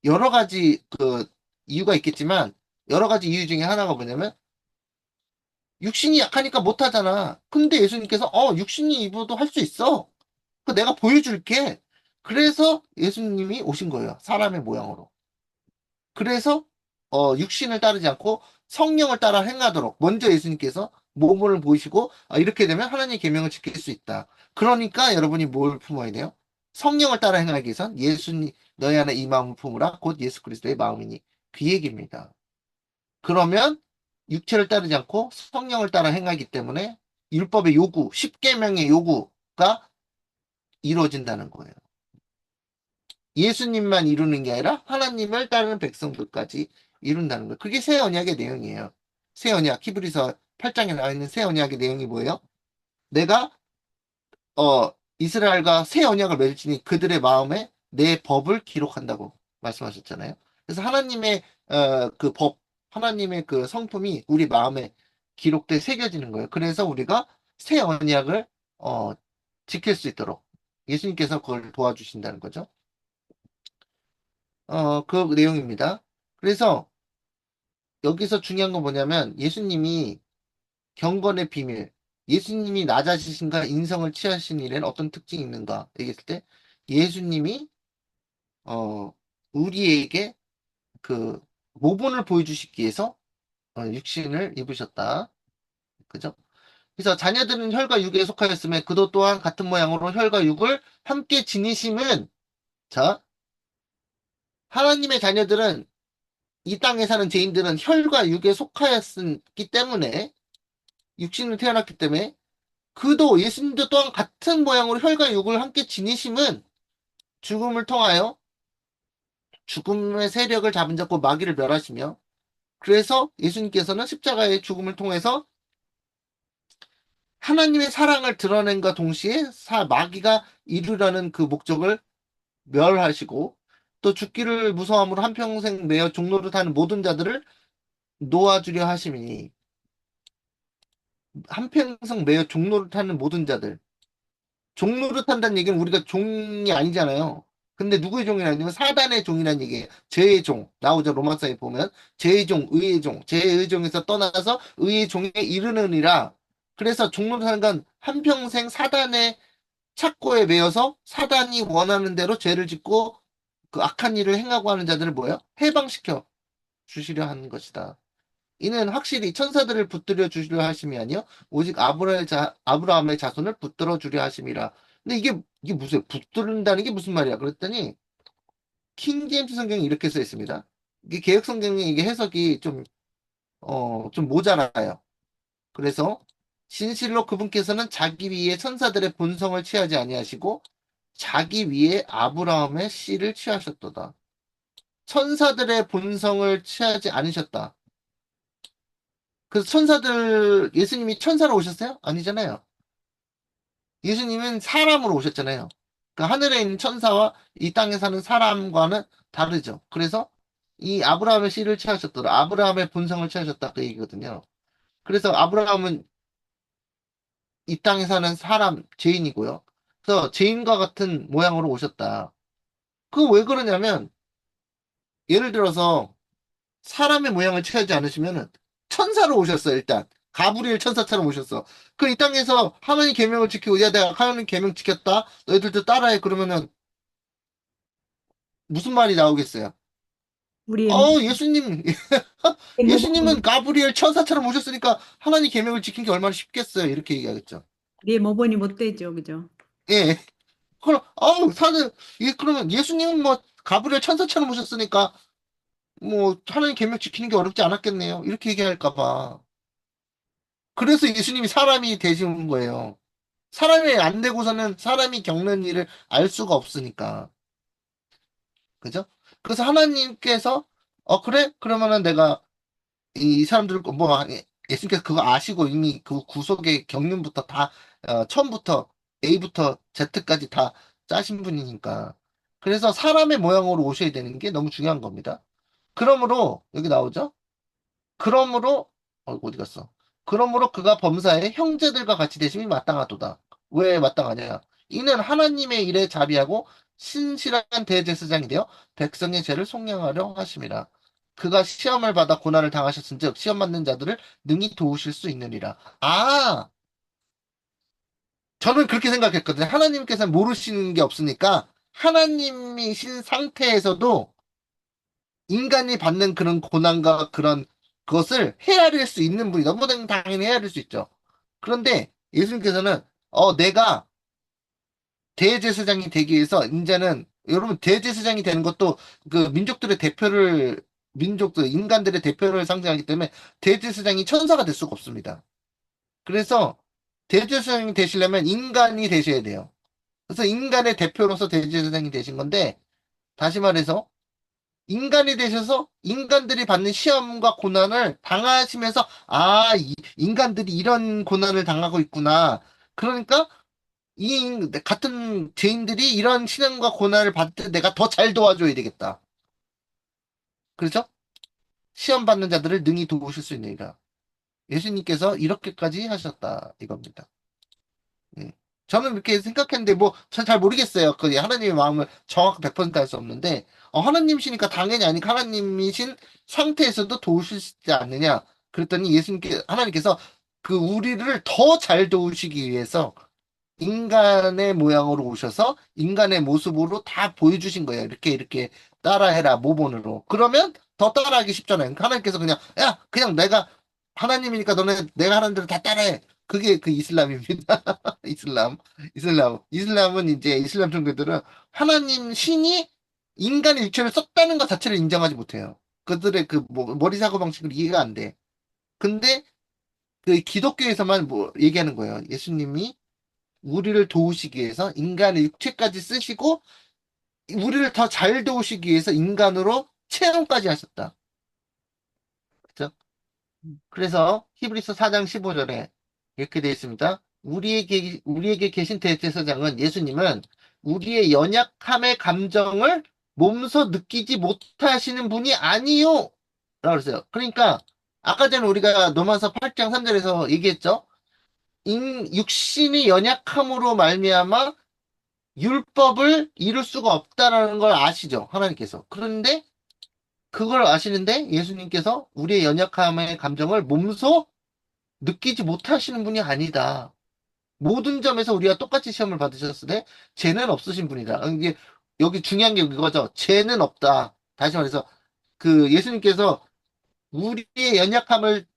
여러 가지 그 이유가 있겠지만 여러 가지 이유 중에 하나가 뭐냐면 육신이 약하니까 못 하잖아. 근데 예수님께서 육신이 입어도 할 수 있어. 그 내가 보여줄게. 그래서 예수님이 오신 거예요. 사람의 모양으로. 그래서 육신을 따르지 않고 성령을 따라 행하도록 먼저 예수님께서 몸을 보이시고 이렇게 되면 하나님의 계명을 지킬 수 있다. 그러니까 여러분이 뭘 품어야 돼요? 성령을 따라 행하기 위해선 예수님 너희 안에 이 마음을 품으라 곧 예수 그리스도의 마음이니 그 얘기입니다. 그러면 육체를 따르지 않고 성령을 따라 행하기 때문에 율법의 요구, 십계명의 요구가 이루어진다는 거예요. 예수님만 이루는 게 아니라 하나님을 따르는 백성들까지 이룬다는 거예요. 그게 새 언약의 내용이에요. 새 언약, 히브리서 8장에 나와 있는 새 언약의 내용이 뭐예요? 내가 이스라엘과 새 언약을 맺으니 그들의 마음에 내 법을 기록한다고 말씀하셨잖아요. 그래서 하나님의 그 법, 하나님의 그 성품이 우리 마음에 기록돼 새겨지는 거예요. 그래서 우리가 새 언약을 어, 지킬 수 있도록 예수님께서 그걸 도와주신다는 거죠. 그 내용입니다. 그래서 여기서 중요한 건 뭐냐면 예수님이 경건의 비밀, 예수님이 낮아지신가 인성을 취하신 일에는 어떤 특징이 있는가 얘기했을 때 예수님이 어, 우리에게 그 모본을 보여주시기 위해서 육신을 입으셨다. 그죠? 그래서 자녀들은 혈과 육에 속하였으면 그도 또한 같은 모양으로 혈과 육을 함께 지니심은 자, 하나님의 자녀들은 이 땅에 사는 죄인들은 혈과 육에 속하였기 때문에 육신을 태어났기 때문에 그도 예수님도 또한 같은 모양으로 혈과 육을 함께 지니심은 죽음을 통하여 죽음의 세력을 잡은 잡고 마귀를 멸하시며 그래서 예수님께서는 십자가의 죽음을 통해서 하나님의 사랑을 드러낸과 동시에 마귀가 이루려는 그 목적을 멸하시고 또 죽기를 무서함으로 한평생 매어 종노릇하는 모든 자들을 놓아주려 하심이니 한평생 매어 종노릇하는 모든 자들 종노릇한다는 얘기는 우리가 종이 아니잖아요. 근데 누구의 종이라는 사단의 종이라는 얘기예요. 죄의 종. 나오죠. 로마서에 보면 죄의 종, 의의 종. 죄의 종에서 떠나서 의의 종에 이르느니라. 그래서 종노릇하는 건 한평생 사단의 착고에 매여서 사단이 원하는 대로 죄를 짓고 그 악한 일을 행하고 하는 자들을 뭐예요? 해방시켜 주시려 하는 것이다. 이는 확실히 천사들을 붙들어 주시려 하심이 아니요 오직 아브라함의 자손을 붙들어 주려 하심이라. 근데 이게 무슨 붙들는다는 게 무슨 말이야? 그랬더니 킹 제임스 성경이 이렇게 써 있습니다. 이게 개역 성경에 이게 해석이 좀 모자라요. 그래서 진실로 그분께서는 자기 위에 천사들의 본성을 취하지 아니하시고 자기 위에 아브라함의 씨를 취하셨도다. 천사들의 본성을 취하지 않으셨다. 그래서 예수님이 천사로 오셨어요? 아니잖아요. 예수님은 사람으로 오셨잖아요. 그 하늘에 있는 천사와 이 땅에 사는 사람과는 다르죠. 그래서 이 아브라함의 씨를 취하셨더라. 아브라함의 본성을 취하셨다. 그 얘기거든요. 그래서 아브라함은 이 땅에 사는 사람, 죄인이고요. 그래서 죄인과 같은 모양으로 오셨다. 그 왜 그러냐면, 예를 들어서 사람의 모양을 취하지 않으시면은 천사로 오셨어, 일단. 가브리엘 천사처럼 오셨어. 그 이 땅에서 하나님 계명을 지키고, 야, 내가 하나님 계명 지켰다. 너희들도 따라해. 그러면은 무슨 말이 나오겠어요? 우리의 모- 예수님, 예수님은 모범은 가브리엘 천사처럼 오셨으니까 하나님 계명을 지킨 게 얼마나 쉽겠어요. 이렇게 얘기하겠죠. 우리의 모본이 못 되죠, 그죠? 예. 그럼, 그러면 예수님은 뭐, 가브리엘 천사처럼 오셨으니까, 뭐, 하나님 계명 지키는 게 어렵지 않았겠네요. 이렇게 얘기할까 봐. 그래서 예수님이 사람이 되신 거예요. 사람이 안 되고서는 사람이 겪는 일을 알 수가 없으니까. 그죠? 그래서 하나님께서, 그래? 그러면은 내가 이 사람들, 뭐, 예수님께서 그거 아시고 이미 그 구속의 경륜부터 다, 처음부터 A부터 Z까지 다 짜신 분이니까. 그래서 사람의 모양으로 오셔야 되는 게 너무 중요한 겁니다. 그러므로, 여기 나오죠? 그러므로, 어디 갔어? 그러므로 그가 범사에 형제들과 같이 되심이 마땅하도다. 왜 마땅하냐? 이는 하나님의 일에 자비하고 신실한 대제사장이 되어 백성의 죄를 속량하려 하심이라. 그가 시험을 받아 고난을 당하셨은즉 시험 받는 자들을 능히 도우실 수 있느니라. 아, 저는 그렇게 생각했거든요. 하나님께서는 모르시는 게 없으니까 하나님이신 상태에서도 인간이 받는 그런 고난과 그런 것을 헤아릴 수 있는 분이다. 뭐든 당연히 헤아릴 수 있죠. 그런데 예수님께서는 내가 대제사장이 되기 위해서 이제는 여러분 대제사장이 되는 것도 그 민족들의 대표를 민족들 인간들의 대표를 상징하기 때문에 대제사장이 천사가 될 수가 없습니다. 그래서 대제사장이 되시려면 인간이 되셔야 돼요. 그래서 인간의 대표로서 대제사장이 되신 건데 다시 말해서 인간이 되셔서 인간들이 받는 시험과 고난을 당하시면서 인간들이 이런 고난을 당하고 있구나. 그러니까 같은 죄인들이 이런 시련과 고난을 받을 때 내가 더 잘 도와줘야 되겠다. 그렇죠? 시험 받는 자들을 능히 도우실 수 있느니라. 예수님께서 이렇게까지 하셨다 이겁니다. 예. 저는 이렇게 생각했는데 뭐 전 잘 모르겠어요. 그 하나님의 마음을 정확히 100%알 수 없는데 하나님이시니까 당연히 아니까 하나님이신 상태에서도 도우시지 않느냐. 그랬더니 하나님께서 그 우리를 더 잘 도우시기 위해서 인간의 모양으로 오셔서 인간의 모습으로 다 보여주신 거예요. 이렇게 따라해라 모본으로. 그러면 더 따라하기 쉽잖아요. 그러니까 하나님께서 그냥 야 그냥 내가 하나님이니까 너네 내가 하는 대로 다 따라해. 그게 그 이슬람입니다. 이슬람. 이슬람은 이제 이슬람 종교들은 하나님 신이 인간의 육체를 썼다는 것 자체를 인정하지 못해요. 그들의 그 머리 사고 방식을 이해가 안 돼. 근데 그 기독교에서만 뭐 얘기하는 거예요. 예수님이 우리를 도우시기 위해서 인간의 육체까지 쓰시고 우리를 더 잘 도우시기 위해서 인간으로 체험까지 하셨다. 그죠? 그래서 히브리서 4장 15절에 이렇게 되어 있습니다. 우리에게 계신 대제사장은 예수님은 우리의 연약함의 감정을 몸소 느끼지 못하시는 분이 아니요. 라고 그랬어요. 그러니까 아까 전에 우리가 로마서 8장 3절에서 얘기했죠. 육신이 연약함으로 말미암아 율법을 이룰 수가 없다라는 걸 아시죠? 하나님께서. 그런데 그걸 아시는데 예수님께서 우리의 연약함의 감정을 몸소 느끼지 못하시는 분이 아니다. 모든 점에서 우리가 똑같이 시험을 받으셨을 때 죄는 없으신 분이다. 이게 여기 중요한 게 이거죠. 죄는 없다. 다시 말해서 그 예수님께서 우리의 연약함을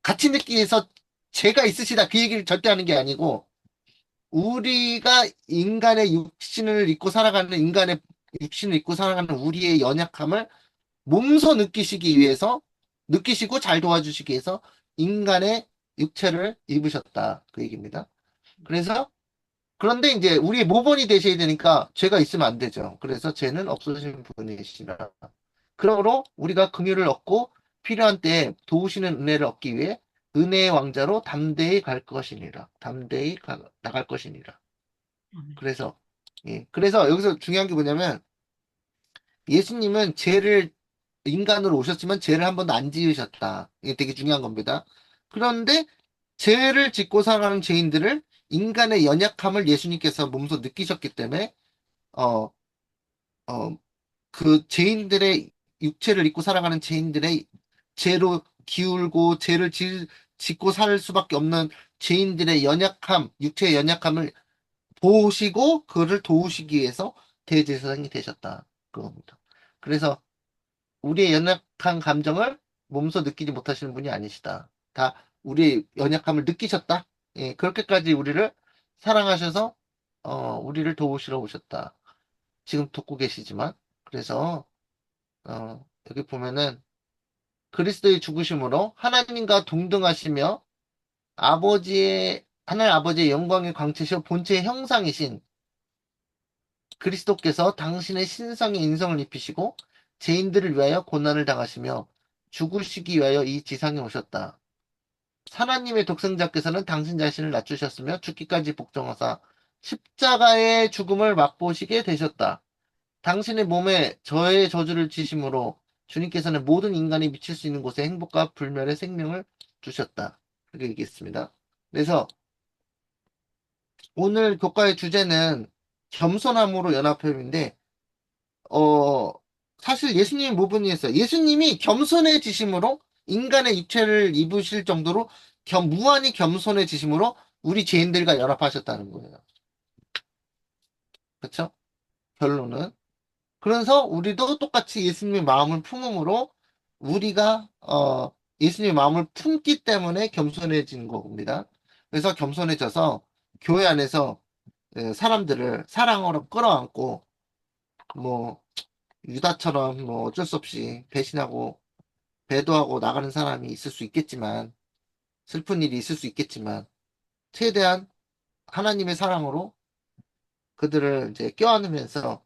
같이 느끼기 위해서 죄가 있으시다. 그 얘기를 절대 하는 게 아니고 우리가 인간의 육신을 입고 살아가는 인간의 육신을 입고 살아가는 우리의 연약함을 몸소 느끼시기 위해서 느끼시고 잘 도와주시기 위해서 인간의 육체를 입으셨다. 그 얘기입니다. 그래서 그런데 이제 우리의 모본이 되셔야 되니까 죄가 있으면 안 되죠. 그래서 죄는 없어지는 분이시라. 그러므로 우리가 긍휼을 얻고 필요한 때에 도우시는 은혜를 얻기 위해 은혜의 왕자로 담대히 갈 것이니라. 나갈 것이니라. 그래서 그래서 여기서 중요한 게 뭐냐면 예수님은 죄를 인간으로 오셨지만 죄를 한 번도 안 지으셨다. 이게 되게 중요한 겁니다. 그런데 죄를 짓고 살아가는 죄인들을 인간의 연약함을 예수님께서 몸소 느끼셨기 때문에 어, 어, 그 죄인들의 육체를 입고 살아가는 죄인들의 죄로 기울고 짓고 살 수밖에 없는 죄인들의 연약함, 육체의 연약함을 보시고 그를 도우시기 위해서 대제사장이 되셨다. 그겁니다. 그래서 우리의 연약한 감정을 몸소 느끼지 못하시는 분이 아니시다. 다 우리의 연약함을 느끼셨다. 예, 그렇게까지 우리를 사랑하셔서 우리를 도우시러 오셨다. 지금 돕고 계시지만 그래서 여기 보면은 그리스도의 죽으심으로 하나님과 동등하시며 하나님 아버지의 영광의 광채시여 본체의 형상이신 그리스도께서 당신의 신성의 인성을 입히시고 죄인들을 위하여 고난을 당하시며 죽으시기 위하여 이 지상에 오셨다. 하나님의 독생자께서는 당신 자신을 낮추셨으며 죽기까지 복종하사 십자가의 죽음을 맛보시게 되셨다. 당신의 몸에 저의 저주를 지심으로 주님께서는 모든 인간이 미칠 수 있는 곳에 행복과 불멸의 생명을 주셨다. 이렇게 얘기했습니다. 그래서 오늘 교과의 주제는 겸손함으로 연합회인데, 어, 사실 예수님이 모분이었어요. 예수님이 겸손해지심으로 인간의 육체를 입으실 정도로 무한히 겸손해지심으로 우리 죄인들과 연합하셨다는 거예요. 그렇죠? 결론은. 그래서 우리도 똑같이 예수님의 마음을 품음으로 우리가 예수님의 마음을 품기 때문에 겸손해진 겁니다. 그래서 겸손해져서 교회 안에서 사람들을 사랑으로 끌어안고 뭐 유다처럼 뭐 어쩔 수 없이 배신하고 배도하고 나가는 사람이 있을 수 있겠지만 슬픈 일이 있을 수 있겠지만 최대한 하나님의 사랑으로 그들을 이제 껴안으면서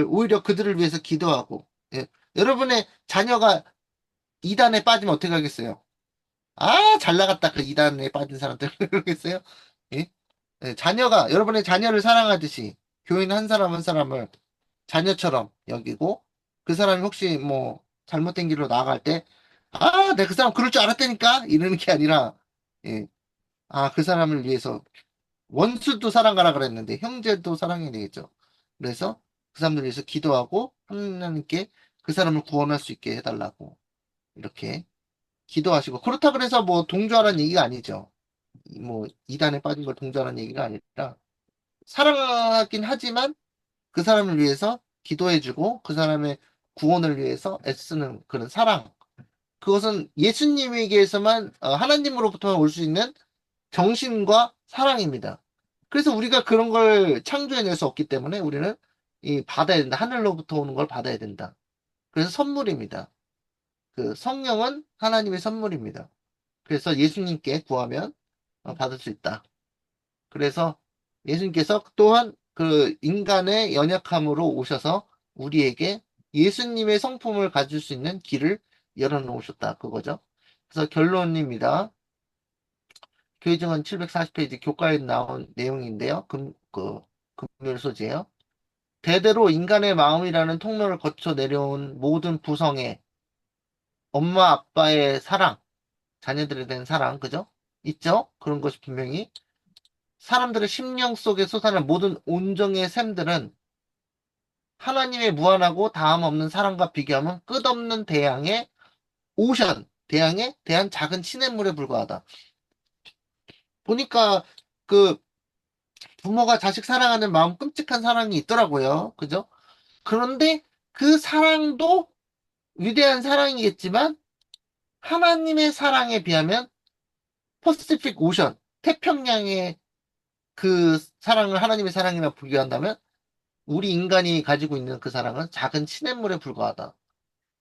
오히려 그들을 위해서 기도하고 예. 여러분의 자녀가 이단에 빠지면 어떻게 하겠어요? 아, 잘 나갔다. 그 이단에 빠진 사람들 그러겠어요? 예? 예, 여러분의 자녀를 사랑하듯이 교인 한 사람 한 사람을 자녀처럼 여기고 그 사람이 혹시 뭐 잘못된 길로 나아갈 때 아, 내가 그 사람 그럴 줄 알았다니까 이러는 게 아니라 예. 아, 그 사람을 위해서 원수도 사랑하라 그랬는데 형제도 사랑해야 되겠죠. 그래서 그 사람들 위해서 기도하고 하나님께 그 사람을 구원할 수 있게 해달라고 이렇게 기도하시고 그렇다 그래서 뭐 동조하라는 얘기가 아니죠. 뭐 이단에 빠진 걸 동조하라는 얘기가 아니라 사랑하긴 하지만 그 사람을 위해서 기도해주고 그 사람의 구원을 위해서 애쓰는 그런 사랑. 그것은 예수님에게서만 하나님으로부터만 올 수 있는 정신과 사랑입니다. 그래서 우리가 그런 걸 창조해낼 수 없기 때문에 우리는 받아야 된다. 하늘로부터 오는 걸 받아야 된다. 그래서 선물입니다. 그 성령은 하나님의 선물입니다. 그래서 예수님께 구하면 받을 수 있다. 그래서 예수님께서 또한 그 인간의 연약함으로 오셔서 우리에게 예수님의 성품을 가질 수 있는 길을 열어놓으셨다. 그거죠. 그래서 결론입니다. 교회증언 740페이지 교과에 나온 내용인데요. 금요일 소재예요. 대대로 인간의 마음이라는 통로를 거쳐 내려온 모든 구성에 엄마 아빠의 사랑, 자녀들에 대한 사랑, 그죠? 있죠? 그런 것이 분명히 사람들의 심령 속에 솟아난 모든 온정의 샘들은 하나님의 무한하고 다함 없는 사랑과 비교하면 끝없는 대양의 대양에 대한 작은 시냇물에 불과하다. 보니까 그 부모가 자식 사랑하는 마음 끔찍한 사랑이 있더라고요. 그죠? 그런데 그 사랑도 위대한 사랑이겠지만 하나님의 사랑에 비하면 퍼시픽 오션, 태평양의 그 사랑을 하나님의 사랑이라 비교한다면 우리 인간이 가지고 있는 그 사랑은 작은 시냇물에 불과하다.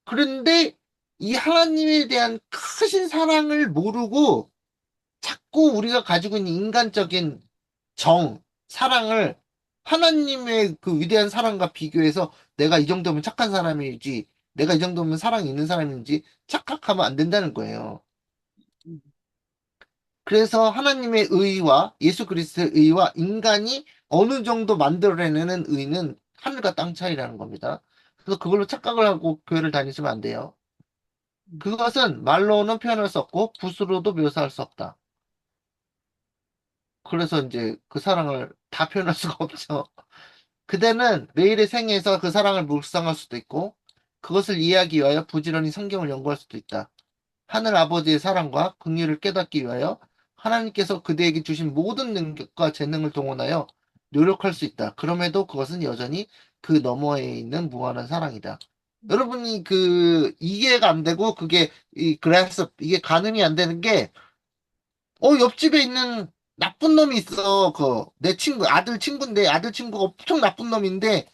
그런데 이 하나님에 대한 크신 사랑을 모르고 자꾸 우리가 가지고 있는 인간적인 사랑을 하나님의 그 위대한 사랑과 비교해서 내가 이 정도면 착한 사람이지, 내가 이 정도면 사랑이 있는 사람인지 착각하면 안 된다는 거예요. 그래서 하나님의 의와 예수 그리스도의 의와 인간이 어느 정도 만들어내는 의는 하늘과 땅 차이라는 겁니다. 그래서 그걸로 착각을 하고 교회를 다니시면 안 돼요. 그것은 말로는 표현할 수 없고 붓으로도 묘사할 수 없다. 그래서 이제 그 사랑을 다 표현할 수가 없죠. 그대는 매일의 생애에서 그 사랑을 묵상할 수도 있고 그것을 이해하기 위하여 부지런히 성경을 연구할 수도 있다. 하늘 아버지의 사랑과 긍휼을 깨닫기 위하여 하나님께서 그대에게 주신 모든 능력과 재능을 동원하여 노력할 수 있다. 그럼에도 그것은 여전히 그 너머에 있는 무한한 사랑이다. 여러분이 그 이해가 안 되고 그게 이게 가늠이 안 되는 게 옆집에 있는 나쁜 놈이 있어. 내 친구 아들 친구인데 아들 친구가 엄청 나쁜 놈인데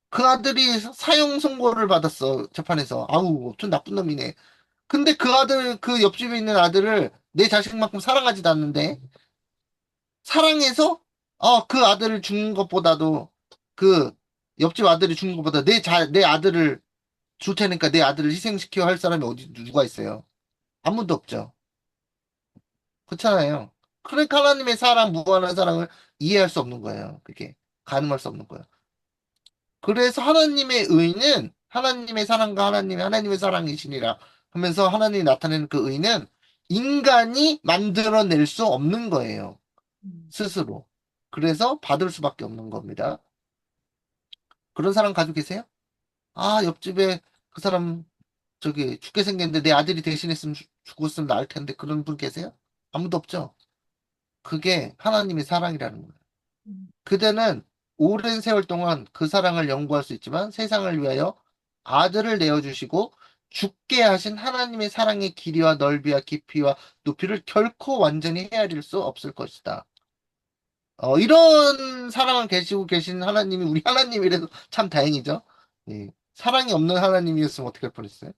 그 아들이 사형 선고를 받았어. 재판에서. 아우 엄청 나쁜 놈이네. 근데 그 옆집에 있는 아들을 내 자식만큼 사랑하지도 않는데, 사랑해서, 그 아들을 죽는 것보다도, 그 옆집 아들이 죽는 것보다 내 아들을 줄 테니까 내 아들을 희생시켜 할 사람이 누가 있어요? 아무도 없죠. 그렇잖아요. 그러니까 하나님의 사랑, 무한한 사랑을 이해할 수 없는 거예요. 그게 가늠할 수 없는 거예요. 그래서 하나님의 의는 하나님의 사랑과 하나님의 사랑이시니라 하면서 하나님이 나타내는 그 의는 인간이 만들어낼 수 없는 거예요. 스스로. 그래서 받을 수밖에 없는 겁니다. 그런 사람 가지고 계세요? 아, 옆집에 그 사람 저기 죽게 생겼는데 내 아들이 대신했으면 죽었으면 나을 텐데 그런 분 계세요? 아무도 없죠? 그게 하나님의 사랑이라는 거예요. 그대는 오랜 세월 동안 그 사랑을 연구할 수 있지만 세상을 위하여 아들을 내어주시고 죽게 하신 하나님의 사랑의 길이와 넓이와 깊이와 높이를 결코 완전히 헤아릴 수 없을 것이다. 이런 사랑을 계시고 계신 하나님이 우리 하나님이라서 참 다행이죠. 예. 사랑이 없는 하나님이었으면 어떻게 할 뻔했어요?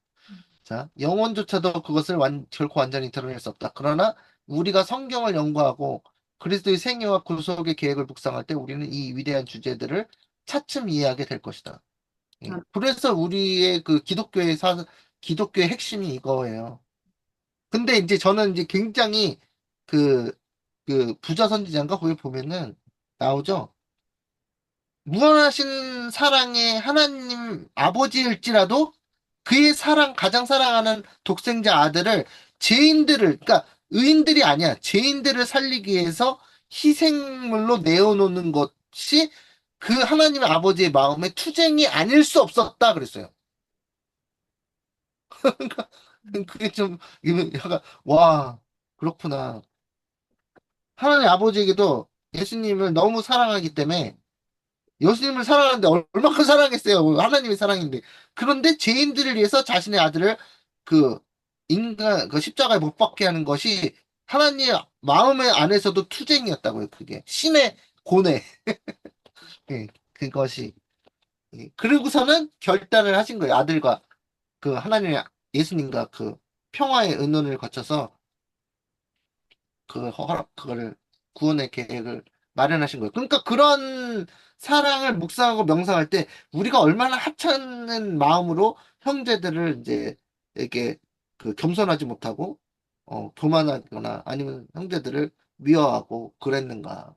자, 영혼조차도 그것을 결코 완전히 드러낼 수 없다. 그러나 우리가 성경을 연구하고 그리스도의 생애와 구속의 계획을 묵상할 때 우리는 이 위대한 주제들을 차츰 이해하게 될 것이다. 예. 아, 그래서 우리의 그 기독교의 핵심이 이거예요. 근데 이제 저는 이제 굉장히 그, 그 부자 선지자인가 거기 보면은 나오죠. 무한하신 사랑의 하나님 아버지일지라도 그의 가장 사랑하는 독생자 아들을 그러니까 의인들이 아니야. 죄인들을 살리기 위해서 희생물로 내어놓는 것이 그 하나님의 아버지의 마음의 투쟁이 아닐 수 없었다 그랬어요. 그게 좀, 약간, 와, 그렇구나. 하나님 아버지에게도 예수님을 너무 사랑하기 때문에 예수님을 사랑하는데 얼마큼 사랑했어요. 하나님의 사랑인데. 그런데 죄인들을 위해서 자신의 아들을 그 그 십자가에 못 박게 하는 것이 하나님의 마음의 안에서도 투쟁이었다고요. 그게 신의 고뇌. 예, 그것이. 예. 그리고서는 결단을 하신 거예요. 아들과 그 하나님의 예수님과 그 평화의 의논을 거쳐서 그거를 구원의 계획을 마련하신 거예요. 그러니까 그런 사랑을 묵상하고 명상할 때 우리가 얼마나 하찮은 마음으로 형제들을 이제 이렇게 그 겸손하지 못하고 교만하거나 아니면 형제들을 미워하고 그랬는가.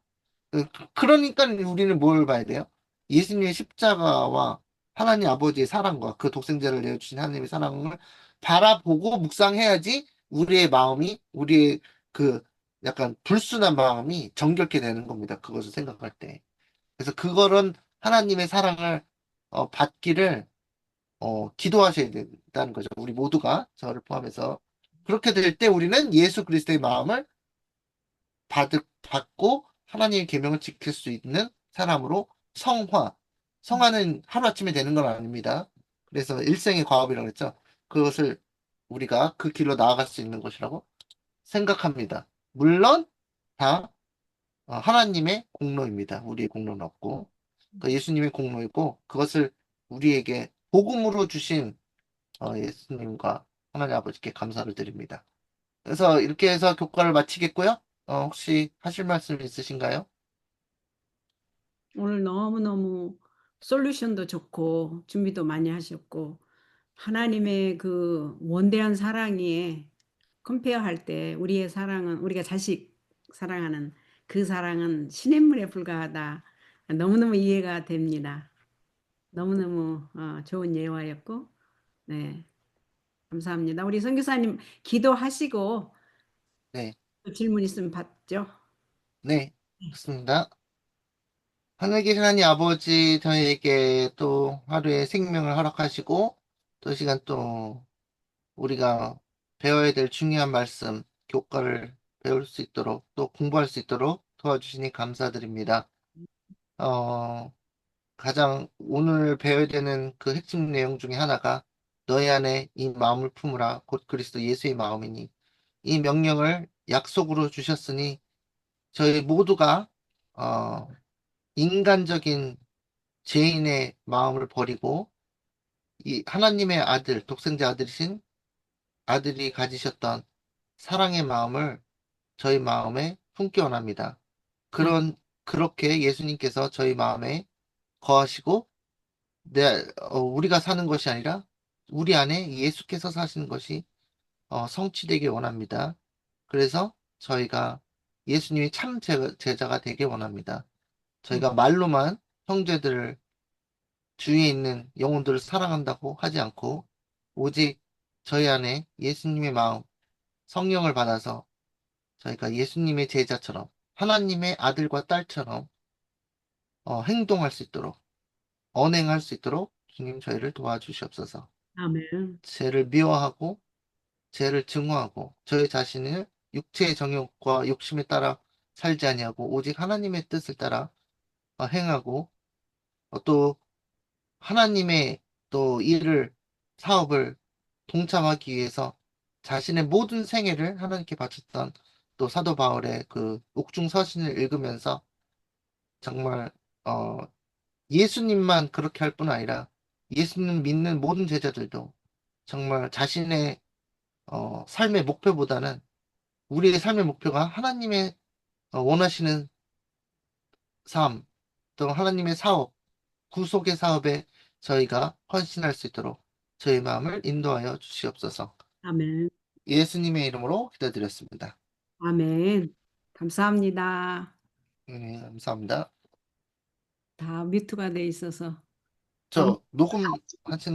그러니까 우리는 뭘 봐야 돼요? 예수님의 십자가와 하나님 아버지의 사랑과 그 독생자를 내어주신 하나님의 사랑을 바라보고 묵상해야지 우리의 마음이, 우리의 그 약간 불순한 마음이 정결케 되는 겁니다. 그것을 생각할 때. 그래서 그거는 하나님의 사랑을 받기를 기도하셔야 된다는 거죠. 우리 모두가 저를 포함해서. 그렇게 될 때 우리는 예수 그리스도의 마음을 받고 하나님의 계명을 지킬 수 있는 사람으로 성화는 하루아침에 되는 건 아닙니다. 그래서 일생의 과업이라고 했죠. 그것을 우리가 그 길로 나아갈 수 있는 것이라고 생각합니다. 물론 다 하나님의 공로입니다. 우리의 공로는 없고 그 예수님의 공로이고 그것을 우리에게 복음으로 주신 예수님과 하나님 아버지께 감사를 드립니다. 그래서 이렇게 해서 교과를 마치겠고요. 혹시 하실 말씀 있으신가요? 오늘 너무너무 솔루션도 좋고 준비도 많이 하셨고 하나님의 그 원대한 사랑에 컴페어할 때 우리의 사랑은 우리가 자식 사랑하는 그 사랑은 시냇물에 불과하다. 너무너무 이해가 됩니다. 너무너무 좋은 예화였고 네, 감사합니다. 우리 선교사님 기도하시고 네, 또 질문 있으면 받죠. 네, 좋습니다. 하늘에 계신 하나님 아버지, 저희에게 또 하루의 생명을 허락하시고, 또 이 시간 또 우리가 배워야 될 중요한 말씀, 교과를 배울 수 있도록, 또 공부할 수 있도록 도와주시니 감사드립니다. 어, 가장 오늘 배워야 되는 그 핵심 내용 중에 하나가 너희 안에 이 마음을 품으라, 곧 그리스도 예수의 마음이니, 이 명령을 약속으로 주셨으니, 저희 모두가, 어, 인간적인 죄인의 마음을 버리고 이 하나님의 아들, 독생자 아들이신 아들이 가지셨던 사랑의 마음을 저희 마음에 품기 원합니다. 아, 그렇게 예수님께서 저희 마음에 거하시고 우리가 사는 것이 아니라 우리 안에 예수께서 사시는 것이 성취되길 원합니다. 그래서 저희가 예수님이 참 제자가 되길 원합니다. 저희가 말로만 형제들을 주위에 있는 영혼들을 사랑한다고 하지 않고 오직 저희 안에 예수님의 마음, 성령을 받아서 저희가 예수님의 제자처럼 하나님의 아들과 딸처럼 행동할 수 있도록 언행할 수 있도록 주님 저희를 도와주시옵소서. 아멘. 죄를 미워하고 죄를 증오하고 저희 자신을 육체의 정욕과 욕심에 따라 살지 아니하고 오직 하나님의 뜻을 따라 행하고 또 하나님의 또 일을 사업을 동참하기 위해서 자신의 모든 생애를 하나님께 바쳤던 또 사도 바울의 그 옥중 서신을 읽으면서 정말 어, 예수님만 그렇게 할 뿐 아니라 예수님 믿는 모든 제자들도 정말 자신의 삶의 목표보다는 우리의 삶의 목표가 하나님의 원하시는 삶, 또 하나님의 사업, 구속의 사업에 저희가 헌신할 수 있도록 저희 마음을 인도하여 주시옵소서. 아멘. 예수님의 이름으로 기도드렸습니다. 아멘. 감사합니다. 네, 감사합니다. 다 뮤트가 돼 있어서. 저 녹음 하시는